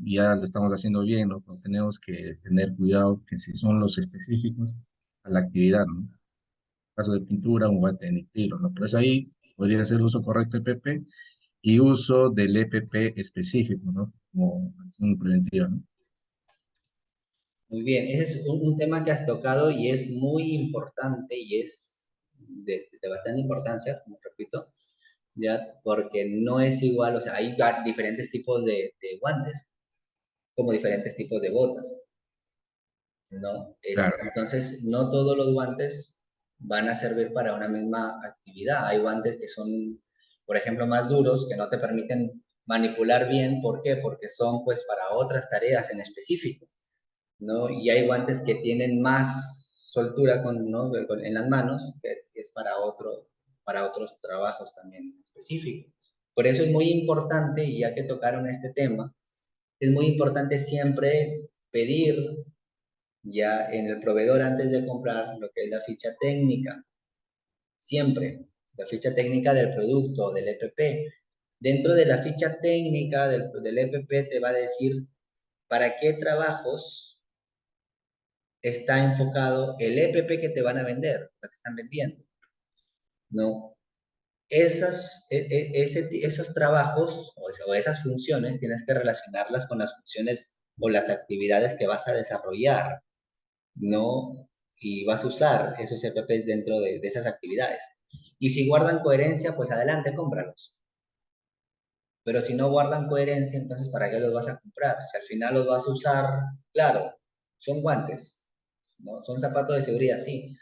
ya lo estamos haciendo bien, ¿no? Pero tenemos que tener cuidado que si son los específicos a la actividad, ¿no? Caso de pintura, un guante de nitrilo, ¿no? Por eso ahí podría ser uso correcto de EPP y uso del EPP específico, ¿no? Como acción preventiva, ¿no? Muy bien, ese es un tema que has tocado y es muy importante y es de bastante importancia, como repito, ya, porque no es igual, o sea, hay diferentes tipos de guantes, como diferentes tipos de botas, ¿no? Claro, Entonces, no todos los guantes van a servir para una misma actividad. Hay guantes que son, por ejemplo, más duros, que no te permiten manipular bien. ¿Por qué? Porque son, pues, para otras tareas en específico, ¿no? Y hay guantes que tienen más soltura ¿no? En las manos, que es para otros trabajos también específicos. Por eso es muy importante, y ya que tocaron este tema, es muy importante siempre pedir ya en el proveedor antes de comprar lo que es la ficha técnica, siempre, la ficha técnica del producto, del EPP. Dentro de la ficha técnica del EPP te va a decir para qué trabajos está enfocado el EPP que te van a vender, que te están vendiendo, ¿no? Esos trabajos o esas funciones tienes que relacionarlas con las funciones o las actividades que vas a desarrollar, ¿no? Y vas a usar esos EPPs dentro de esas actividades. Y si guardan coherencia, pues adelante, cómpralos. Pero si no guardan coherencia, entonces ¿para qué los vas a comprar? Si al final los vas a usar, claro, son guantes, ¿no? Son zapatos de seguridad, sí,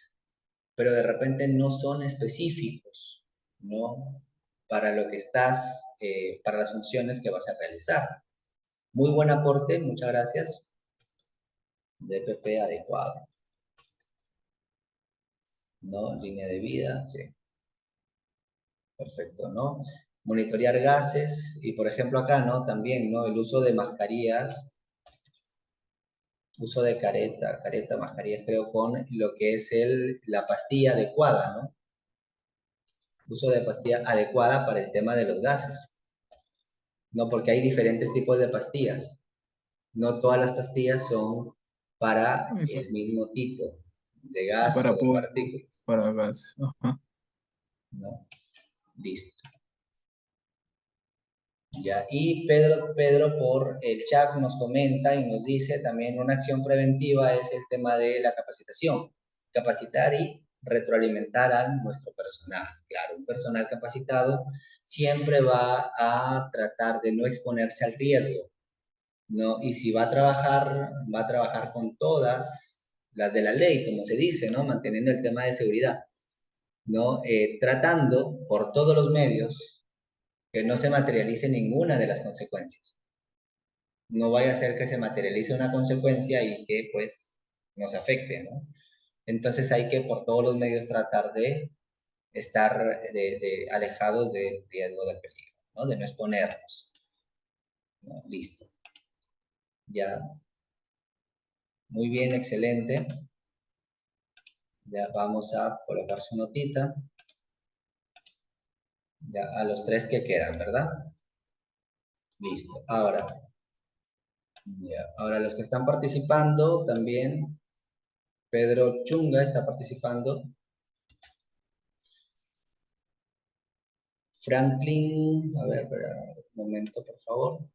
pero de repente no son específicos, ¿no? Para lo que para las funciones que vas a realizar. Muy buen aporte, muchas gracias. DPP adecuado, ¿no? Línea de vida, sí, perfecto, ¿no? Monitorear gases y, por ejemplo, acá, ¿no? También, ¿no? El uso de mascarillas, uso de careta, mascarillas, creo, con lo que es la pastilla adecuada, ¿no? Uso de pastilla adecuada para el tema de los gases. No, porque hay diferentes tipos de pastillas. No todas las pastillas son para Y el mismo tipo de y gas o para de polvo, partículas, para gas. Ajá. ¿no? Listo. Ya. Y Pedro por el chat nos comenta y nos dice también una acción preventiva es el tema de la capacitación. Capacitar y retroalimentar a nuestro personal. Claro, un personal capacitado siempre va a tratar de no exponerse al riesgo, ¿no? Y si va a trabajar con todas las de la ley, como se dice, ¿no? Manteniendo el tema de seguridad, ¿no? Tratando por todos los medios que no se materialice ninguna de las consecuencias. No vaya a ser que se materialice una consecuencia y que, pues, nos afecte, ¿no? Entonces hay que por todos los medios tratar de estar alejados del riesgo del peligro, ¿no? De no exponernos, ¿no? Listo. Ya. Muy bien, excelente. Ya vamos a colocar su notita. Ya a los 3 que quedan, ¿verdad? Listo. Ahora los que están participando también. Pedro Chunga está participando. Franklin, a ver, espera un momento, por favor.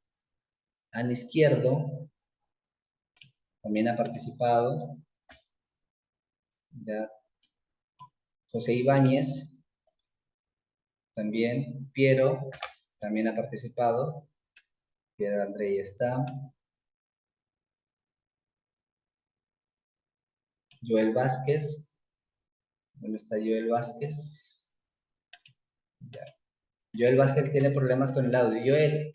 Ana Izquierdo también ha participado. Ya. José Ibáñez también. Piero también ha participado. Piero André está. Joel Vázquez. ¿Dónde está Joel Vázquez? Ya. Joel Vázquez tiene problemas con el audio. Joel,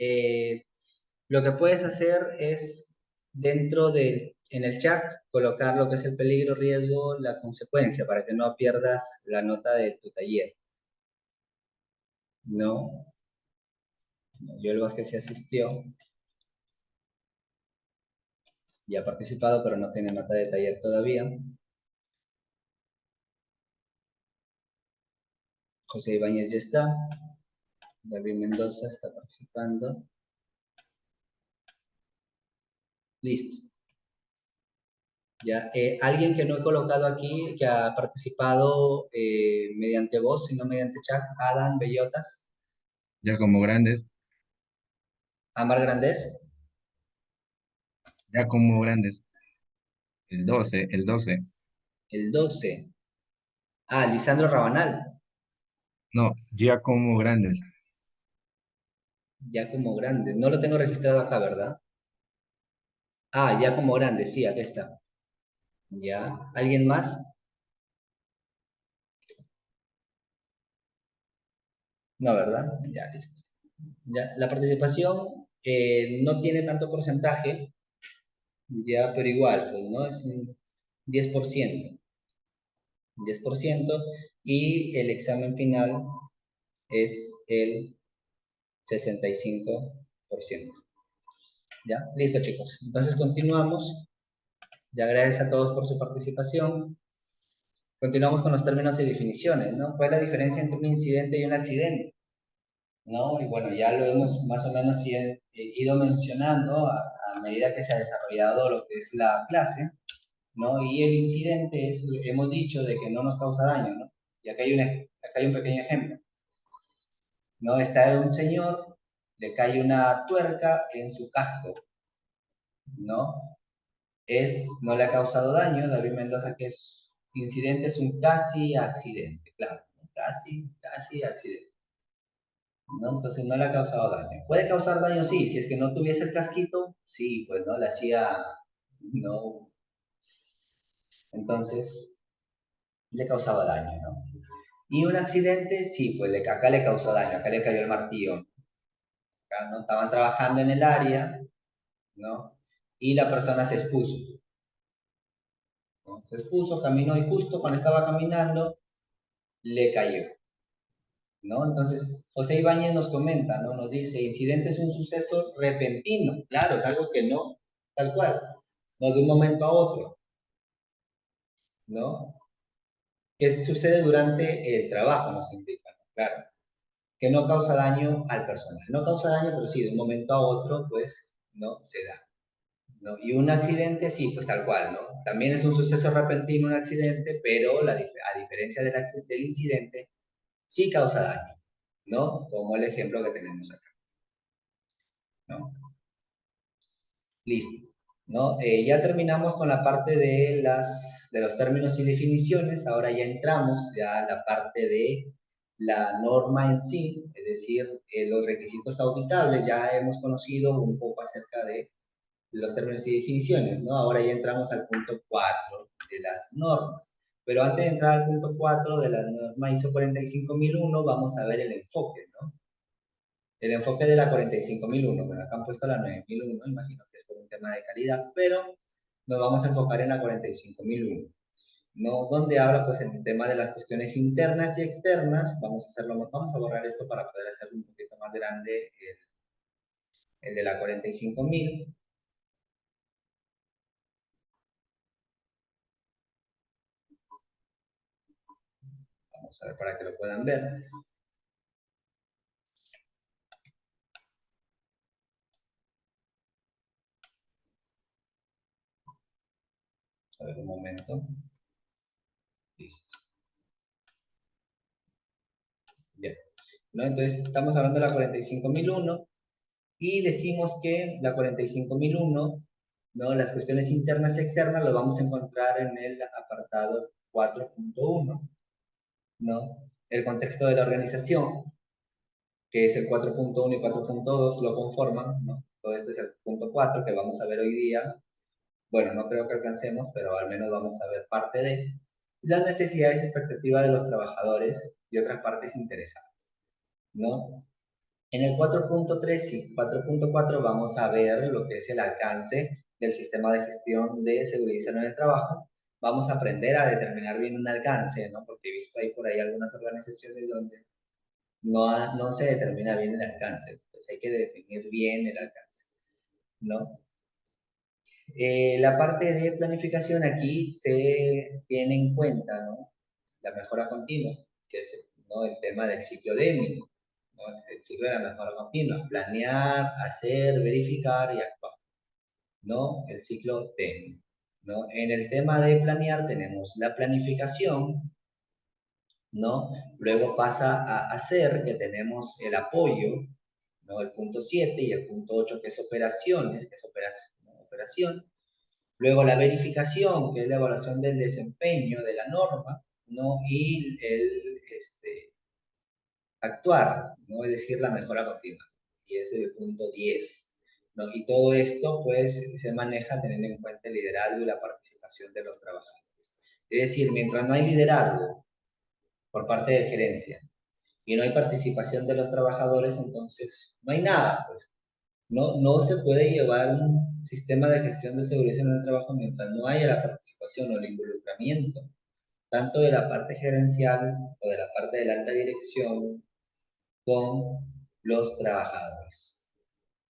lo que puedes hacer es en el chat colocar lo que es el peligro, riesgo, la consecuencia, para que no pierdas la nota de tu taller. No, Joel Vázquez se asistió y ha participado, pero no tiene nota de taller todavía. José Ibáñez ya está. David Mendoza está participando. Listo. Ya, alguien que no he colocado aquí, que ha participado mediante voz y no mediante chat, Adam Bellotas, Giacomo Grandes, Amar Grandés, Giacomo Grandes, el 12. el 12. Ah, Lisandro Rabanal, No, Giacomo Grandes, ya como grande. No lo tengo registrado acá, ¿verdad? Ah, ya como grande, sí, aquí está. Ya. ¿Alguien más? No, ¿verdad? Ya, listo. Ya. La participación no tiene tanto porcentaje, ya, pero igual, pues, ¿no? Es un 10%. 10%, y el examen final es el 65%. ¿Ya? Listo, chicos. Entonces continuamos. Ya gracias a todos por su participación. Continuamos con los términos y definiciones, ¿no? ¿Cuál es la diferencia entre un incidente y un accidente? ¿No? Y bueno, ya lo hemos más o menos ido mencionando a medida que se ha desarrollado lo que es la clase, ¿no? Y el incidente es, hemos dicho, de que no nos causa daño, ¿no? Y acá hay un pequeño ejemplo, ¿no? Está un señor, le cae una tuerca en su casco, ¿no? No le ha causado daño. David Mendoza, que es incidente, es un casi accidente, claro, casi accidente, ¿no? Entonces no le ha causado daño. ¿Puede causar daño? Sí, si es que no tuviese el casquito, sí, pues no, le hacía, no, entonces le causaba daño, ¿no? Y un accidente, sí, pues acá le causó daño, acá le cayó el martillo, acá, ¿no? Estaban trabajando en el área, ¿no? Y la persona se expuso, ¿no? Se expuso, caminó y justo cuando estaba caminando, le cayó, ¿no? Entonces, José Ibáñez nos comenta, ¿no? Nos dice, incidente es un suceso repentino, claro, es algo que no, tal cual, no de un momento a otro, ¿no? Que sucede durante el trabajo, nos indica, ¿no? Claro, que no causa daño al personal, no causa daño, pero sí, de un momento a otro, pues, no se da, ¿no? Y un accidente, sí, pues tal cual, ¿no? También es un suceso repentino, un accidente, pero a diferencia del incidente, sí causa daño, ¿no? Como el ejemplo que tenemos acá, ¿no? Listo, ¿no? Ya terminamos con la parte de los términos y definiciones. Ahora ya entramos ya a la parte de la norma en sí, es decir, los requisitos auditables. Ya hemos conocido un poco acerca de los términos y definiciones, ¿no? Ahora ya entramos al punto 4 de las normas. Pero antes de entrar al punto 4 de la norma ISO 45001, vamos a ver el enfoque, ¿no? El enfoque de la 45001, bueno, acá han puesto la 9001, imagino que es por un tema de calidad, pero nos vamos a enfocar en la 45001, ¿no? Donde habla pues en el tema de las cuestiones internas y externas. Vamos a borrar esto para poder hacerlo un poquito más grande, el de la 45000. Vamos a ver para que lo puedan ver. A ver un momento. Listo. Bien. ¿No? Entonces, estamos hablando de la 45001 y decimos que la 45001, ¿no? Las cuestiones internas y externas lo vamos a encontrar en el apartado 4.1, ¿no? El contexto de la organización, que es el 4.1 y 4.2, lo conforman, ¿no? Todo esto es el punto 4 que vamos a ver hoy día. Bueno, no creo que alcancemos, pero al menos vamos a ver parte de las necesidades y expectativas de los trabajadores y otras partes interesadas, ¿no? En el 4.3 y 4.4 vamos a ver lo que es el alcance del sistema de gestión de seguridad y salud en el trabajo. Vamos a aprender a determinar bien un alcance, ¿no? Porque he visto ahí por ahí algunas organizaciones donde no se determina bien el alcance. Entonces hay que definir bien el alcance, ¿no? La parte de planificación aquí se tiene en cuenta, ¿no? La mejora continua, que es, ¿no? El tema del ciclo de Deming, ¿no? El ciclo de la mejora continua, planear, hacer, verificar y actuar, ¿no? El ciclo Deming, ¿no? En el tema de planear tenemos la planificación, ¿no? Luego pasa a hacer, que tenemos el apoyo, ¿no? El punto 7 y el punto 8, que es operaciones, que es operación, ¿no? Operación. Luego la verificación, que es la evaluación del desempeño de la norma, ¿no? Y actuar, ¿no? Es decir, la mejora continua. Y ese es el punto 10, ¿no? Y todo esto, pues, se maneja teniendo en cuenta el liderazgo y la participación de los trabajadores. Es decir, mientras no hay liderazgo por parte de gerencia y no hay participación de los trabajadores, entonces no hay nada, pues. No se puede llevar un sistema de gestión de seguridad en el trabajo mientras no haya la participación o el involucramiento, tanto de la parte gerencial o de la parte de la alta dirección con los trabajadores,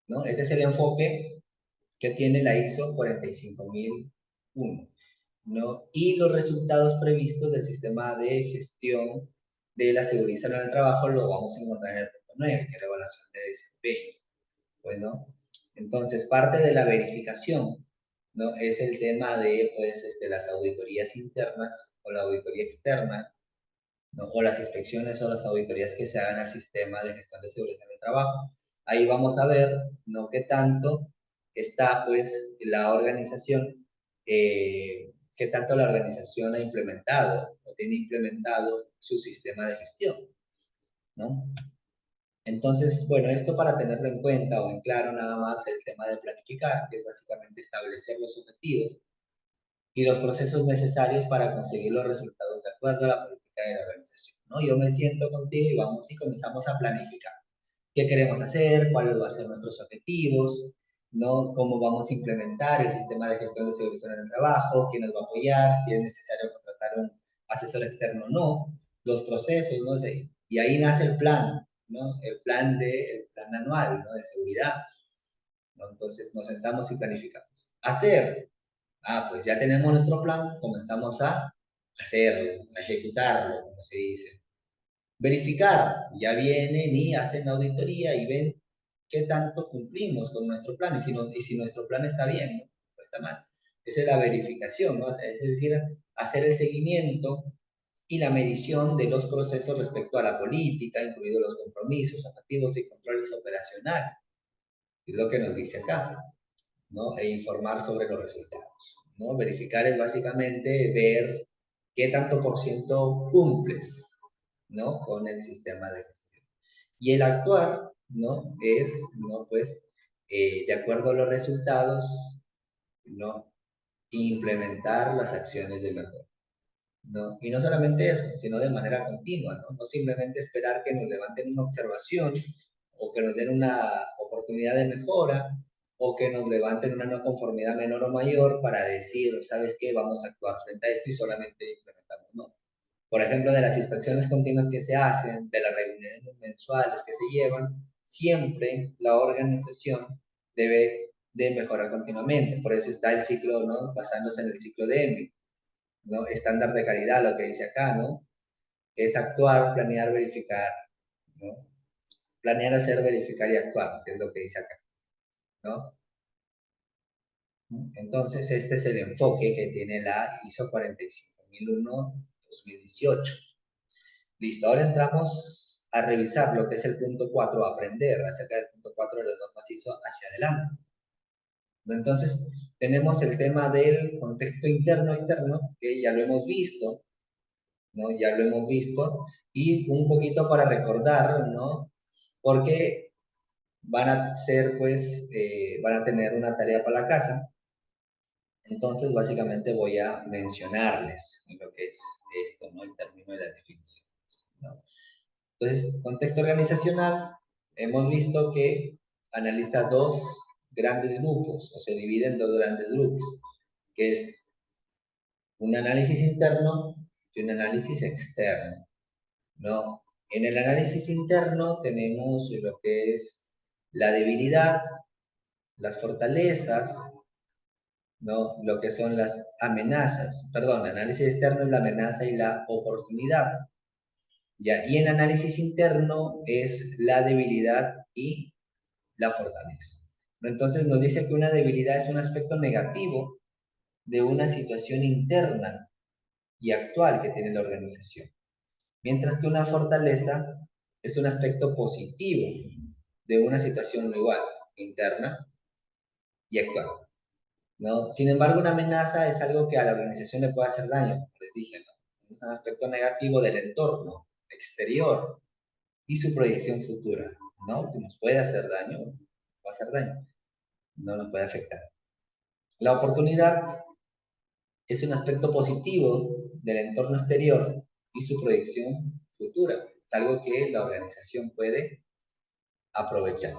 ¿no? Este es el enfoque que tiene la ISO 45001, ¿no? Y los resultados previstos del sistema de gestión de la seguridad en el trabajo lo vamos a encontrar en el punto 9, que es la evaluación de desempeño. Bueno, entonces parte de la verificación, ¿no? Es el tema de, pues, las auditorías internas o la auditoría externa, ¿no? O las inspecciones o las auditorías que se hagan al sistema de gestión de seguridad en el trabajo. Ahí vamos a ver, ¿no? Qué tanto está, pues, la organización, qué tanto la organización ha implementado o tiene implementado su sistema de gestión, ¿no? Entonces, bueno, esto para tenerlo en cuenta o en claro nada más el tema de planificar, que es básicamente establecer los objetivos y los procesos necesarios para conseguir los resultados de acuerdo a la política de la organización, ¿no? Yo me siento contigo y vamos y comenzamos a planificar. ¿Qué queremos hacer? ¿Cuáles van a ser nuestros objetivos? ¿No? ¿Cómo vamos a implementar el sistema de gestión de seguridad en el trabajo? ¿Quién nos va a apoyar? Si es necesario contratar un asesor externo o no. Los procesos, ¿no? Y ahí nace el plan, ¿no? El plan anual, ¿no? De seguridad, ¿no? Entonces nos sentamos y planificamos. Hacer. Pues ya tenemos nuestro plan, comenzamos a hacerlo, a ejecutarlo, como se dice. Verificar, ya vienen y hacen la auditoría y ven qué tanto cumplimos con nuestro plan y si nuestro plan está bien, ¿no? O está mal. Esa es la verificación, ¿no? O sea, es decir, hacer el seguimiento y la medición de los procesos respecto a la política, incluidos los compromisos, objetivos y controles operacionales. Es lo que nos dice acá, ¿no? E informar sobre los resultados, ¿no? Verificar es básicamente ver qué tanto por ciento cumples, ¿no? Con el sistema de gestión. Y el actuar, ¿no? Es, ¿no? Pues, de acuerdo a los resultados, ¿no? Implementar las acciones de mejora, ¿no? Y no solamente eso, sino de manera continua, ¿no? No simplemente esperar que nos levanten una observación o que nos den una oportunidad de mejora o que nos levanten una no conformidad menor o mayor para decir, ¿sabes qué? Vamos a actuar frente a esto y solamente implementamos, ¿no? Por ejemplo, de las inspecciones continuas que se hacen, de las reuniones mensuales que se llevan, siempre la organización debe de mejorar continuamente. Por eso está el ciclo, ¿no? Basándose en el ciclo de EMI, ¿no? Estándar de calidad, lo que dice acá, ¿no? que es actuar, planear, verificar, ¿no? Planear, hacer, verificar y actuar, que es lo que dice acá, ¿no? Entonces, este es el enfoque que tiene la ISO 45001-2018. Listo, ahora entramos a revisar lo que es el punto 4, aprender acerca del punto 4 de las normas ISO hacia adelante. Entonces, tenemos el tema del contexto interno-externo, que ya lo hemos visto, ¿no? Ya lo hemos visto, y un poquito para recordar, ¿no? Porque van a ser, pues, van a tener una tarea para la casa. Entonces, básicamente voy a mencionarles lo que es esto, ¿no? El término de las definiciones, ¿no? Entonces, contexto organizacional, hemos visto que analiza dos grandes grupos, o se divide en dos grandes grupos, que es un análisis interno y un análisis externo, ¿no? En el análisis interno tenemos lo que es la debilidad, las fortalezas, ¿no? Lo que son las amenazas, perdón, análisis externo es la amenaza y la oportunidad, ¿ya? Y en análisis interno es la debilidad y la fortaleza, ¿no? Entonces nos dice que una debilidad es un aspecto negativo de una situación interna y actual que tiene la organización, mientras que una fortaleza es un aspecto positivo de una situación igual, interna y actual, ¿no? Sin embargo, una amenaza es algo que a la organización le puede hacer daño, como les dije, ¿no? Es un aspecto negativo del entorno exterior y su proyección futura, ¿no? Que nos puede hacer daño, va a hacer daño, no nos puede afectar. La oportunidad es un aspecto positivo del entorno exterior y su proyección futura. Es algo que la organización puede aprovechar.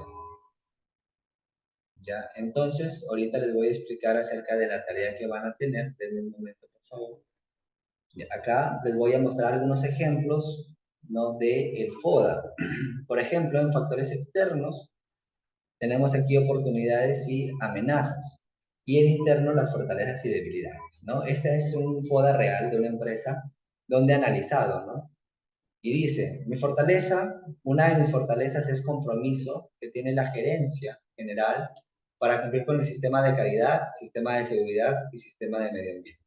¿Ya? Entonces, ahorita les voy a explicar acerca de la tarea que van a tener. Denme un momento, por favor. Ya, acá les voy a mostrar algunos ejemplos, ¿no? De el FODA. Por ejemplo, en factores externos, tenemos aquí oportunidades y amenazas. Y en interno, las fortalezas y debilidades, ¿no? Este es un FODA real de una empresa donde he analizado, ¿no? Y dice, mi fortaleza, una de mis fortalezas es compromiso que tiene la gerencia general para cumplir con el sistema de calidad, sistema de seguridad y sistema de medio ambiente.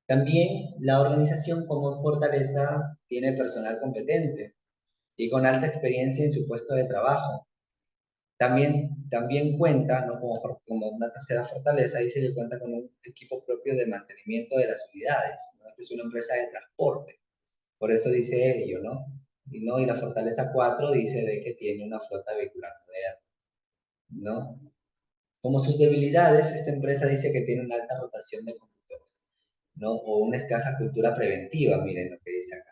También la organización como fortaleza tiene personal competente y con alta experiencia en su puesto de trabajo. También cuenta, ¿no? Como una tercera fortaleza, dice que cuenta con un equipo propio de mantenimiento de las unidades, ¿no? Esta es una empresa de transporte. Por eso dice ello, ¿no? Y la fortaleza 4 dice de que tiene una flota vehicular moderna, ¿no? Como sus debilidades, esta empresa dice que tiene una alta rotación de conductores, ¿no? O una escasa cultura preventiva, miren lo que dice acá.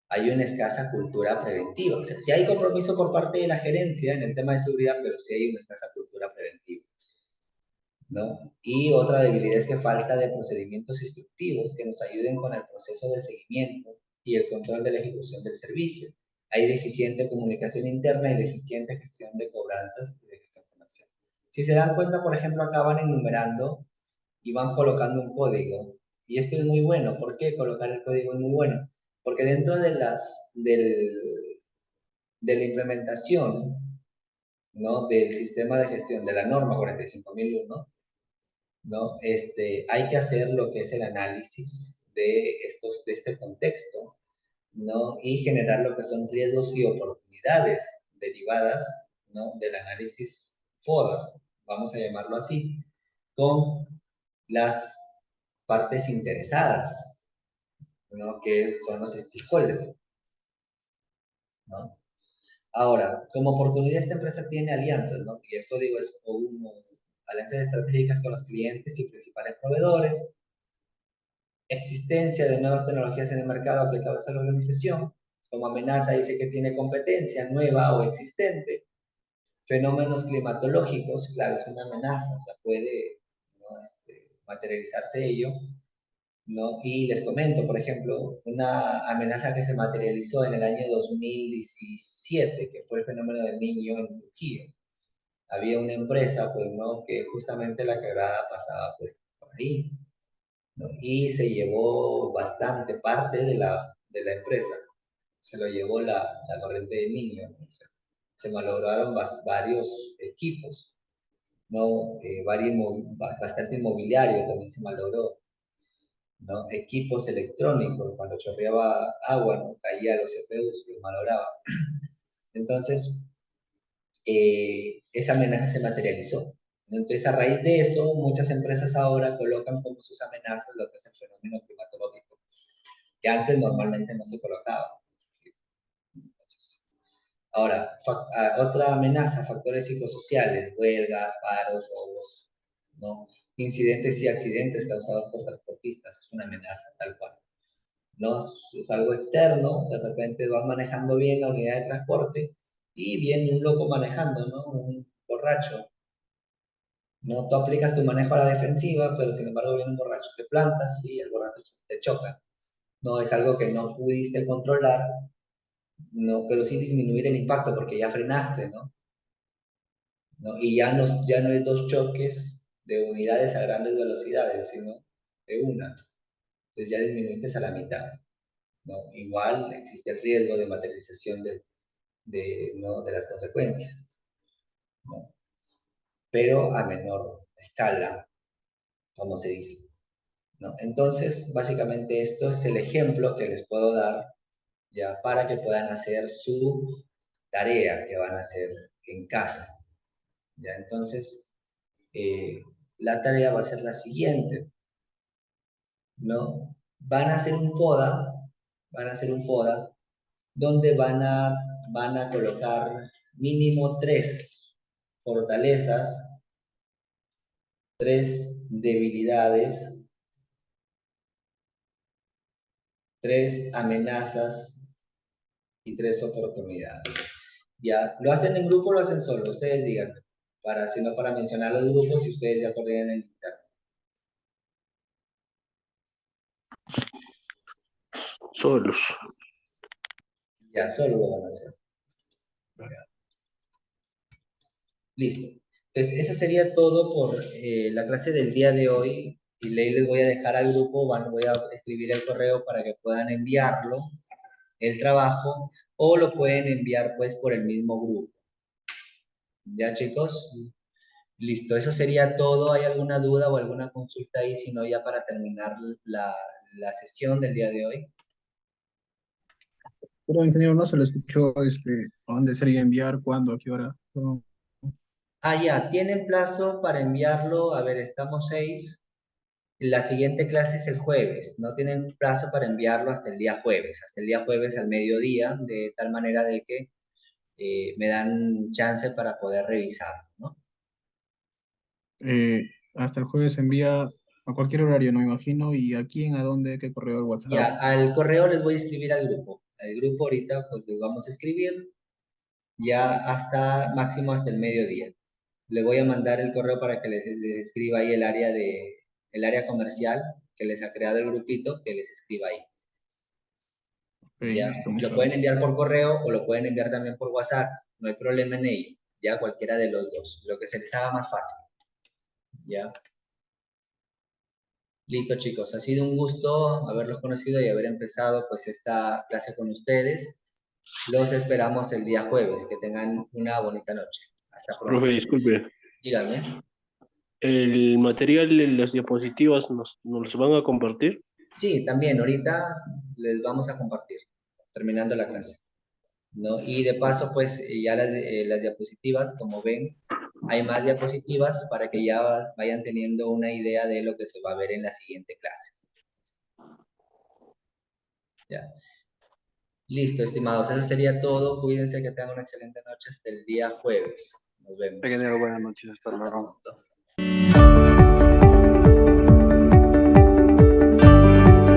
Hay una escasa cultura preventiva. O sea, sí hay compromiso por parte de la gerencia en el tema de seguridad, pero sí hay una escasa cultura preventiva, ¿no? Y otra debilidad es que falta de procedimientos instructivos que nos ayuden con el proceso de seguimiento y el control de la ejecución del servicio. Hay deficiente comunicación interna y deficiente gestión de cobranzas y de gestión comercial. Si se dan cuenta, por ejemplo, acá van enumerando y van colocando un código. Y esto es muy bueno. ¿Por qué colocar el código es muy bueno? Porque dentro de de la implementación, ¿no? Del sistema de gestión de la norma 45001, ¿no? Hay que hacer lo que es el análisis de este contexto, ¿no? Y generar lo que son riesgos y oportunidades derivadas, ¿no? Del análisis FODA, vamos a llamarlo así, con las partes interesadas, ¿no? Que son los stakeholders, ¿no? Ahora, como oportunidad esta empresa tiene alianzas, ¿no? Y el código es alianzas estratégicas con los clientes y principales proveedores, existencia de nuevas tecnologías en el mercado aplicables a la organización, como amenaza dice que tiene competencia nueva o existente, fenómenos climatológicos, claro, es una amenaza, o sea, puede, ¿no? Materializarse ello, ¿no? Y les comento, por ejemplo, una amenaza que se materializó en el año 2017, que fue el fenómeno del Niño en Turquía. Había una empresa, pues, ¿no? Que justamente la quebrada pasaba, pues, por ahí, ¿no? Y se llevó bastante parte de de la empresa. Se lo llevó la corriente del niño, ¿no? O sea, se malograron varios equipos, ¿no? Bastante inmobiliario también se malogró, ¿no? Equipos electrónicos, cuando chorreaba agua, ¿no? Caía los CPUs, los malograba. Entonces, esa amenaza se materializó. Entonces, a raíz de eso, muchas empresas ahora colocan como sus amenazas lo que es el fenómeno climatológico, que antes normalmente no se colocaba. Entonces, ahora, otra amenaza, factores psicosociales, huelgas, paros, robos, ¿no? Incidentes y accidentes causados por transportistas, es una amenaza tal cual. ¿No? Es algo externo, de repente vas manejando bien la unidad de transporte y viene un loco manejando, ¿no? Un borracho. No, tú aplicas tu manejo a la defensiva, pero sin embargo viene un borracho, te plantas y el borracho te choca. No es algo que no pudiste controlar, no, pero sí disminuir el impacto porque ya frenaste, ¿no? ¿No? Y ya no es dos choques de unidades a grandes velocidades, sino de una. Entonces ya disminuiste a la mitad, ¿no? Igual existe el riesgo de materialización ¿no? de las consecuencias, ¿no? Pero a menor escala, como se dice, ¿no? Entonces, básicamente esto es el ejemplo que les puedo dar ya para que puedan hacer su tarea que van a hacer en casa. ¿Ya? Entonces, la tarea va a ser la siguiente, ¿no? Van a hacer un FODA, donde van a colocar mínimo 3 fortalezas, 3 debilidades, 3 amenazas y 3 oportunidades. Ya, ¿lo hacen en grupo o lo hacen solo? Ustedes díganme, sino para mencionar los grupos y ustedes ya coordinan el interno. Solos. Ya, solo lo van a hacer. Ya. Listo. Entonces, eso sería todo por la clase del día de hoy. Y les voy a dejar al grupo, voy a escribir el correo para que puedan enviarlo, el trabajo, o lo pueden enviar pues por el mismo grupo. ¿Ya, chicos? Listo, eso sería todo. ¿Hay alguna duda o alguna consulta ahí? Si no, ya para terminar la sesión del día de hoy. Pero ingeniero, no se le escuchó a dónde sería enviar, cuándo, a qué hora. No. Ah, ya, tienen plazo para enviarlo. A ver, estamos 6. La siguiente clase es el jueves. No tienen plazo para enviarlo hasta el día jueves. Hasta el día jueves al mediodía, de tal manera de que me dan chance para poder revisarlo, ¿no? Hasta el jueves se envía a cualquier horario, no me imagino. ¿Y a quién, a dónde, qué correo, el WhatsApp? Ya, al correo les voy a escribir al grupo. Al grupo ahorita pues les vamos a escribir ya hasta máximo hasta el mediodía. Le voy a mandar el correo para que les escriba ahí el área comercial que les ha creado el grupito, que les escriba ahí. Ok, Ya, listo, lo muchas pueden gracias. enviar por correo o lo pueden enviar también por WhatsApp. No hay problema en ello. Ya, cualquiera de los dos. Lo que se les haga más fácil. Ya. Listo, chicos. Ha sido un gusto haberlos conocido y haber empezado pues esta clase con ustedes. Los esperamos el día jueves. Que tengan una bonita noche. Hasta Profe, pronto. disculpe. Díganme. ¿El material en las diapositivas nos los van a compartir? Sí, también. Ahorita les vamos a compartir. Terminando la clase, ¿no? Y de paso, pues ya las diapositivas, como ven, hay más diapositivas para que ya vayan teniendo una idea de lo que se va a ver en la siguiente clase. Ya. Listo, estimados, eso sería todo. Cuídense, que tengan una excelente noche hasta el día jueves. Nos vemos. Ingeniero, buenas noches, hasta Hasta luego. pronto.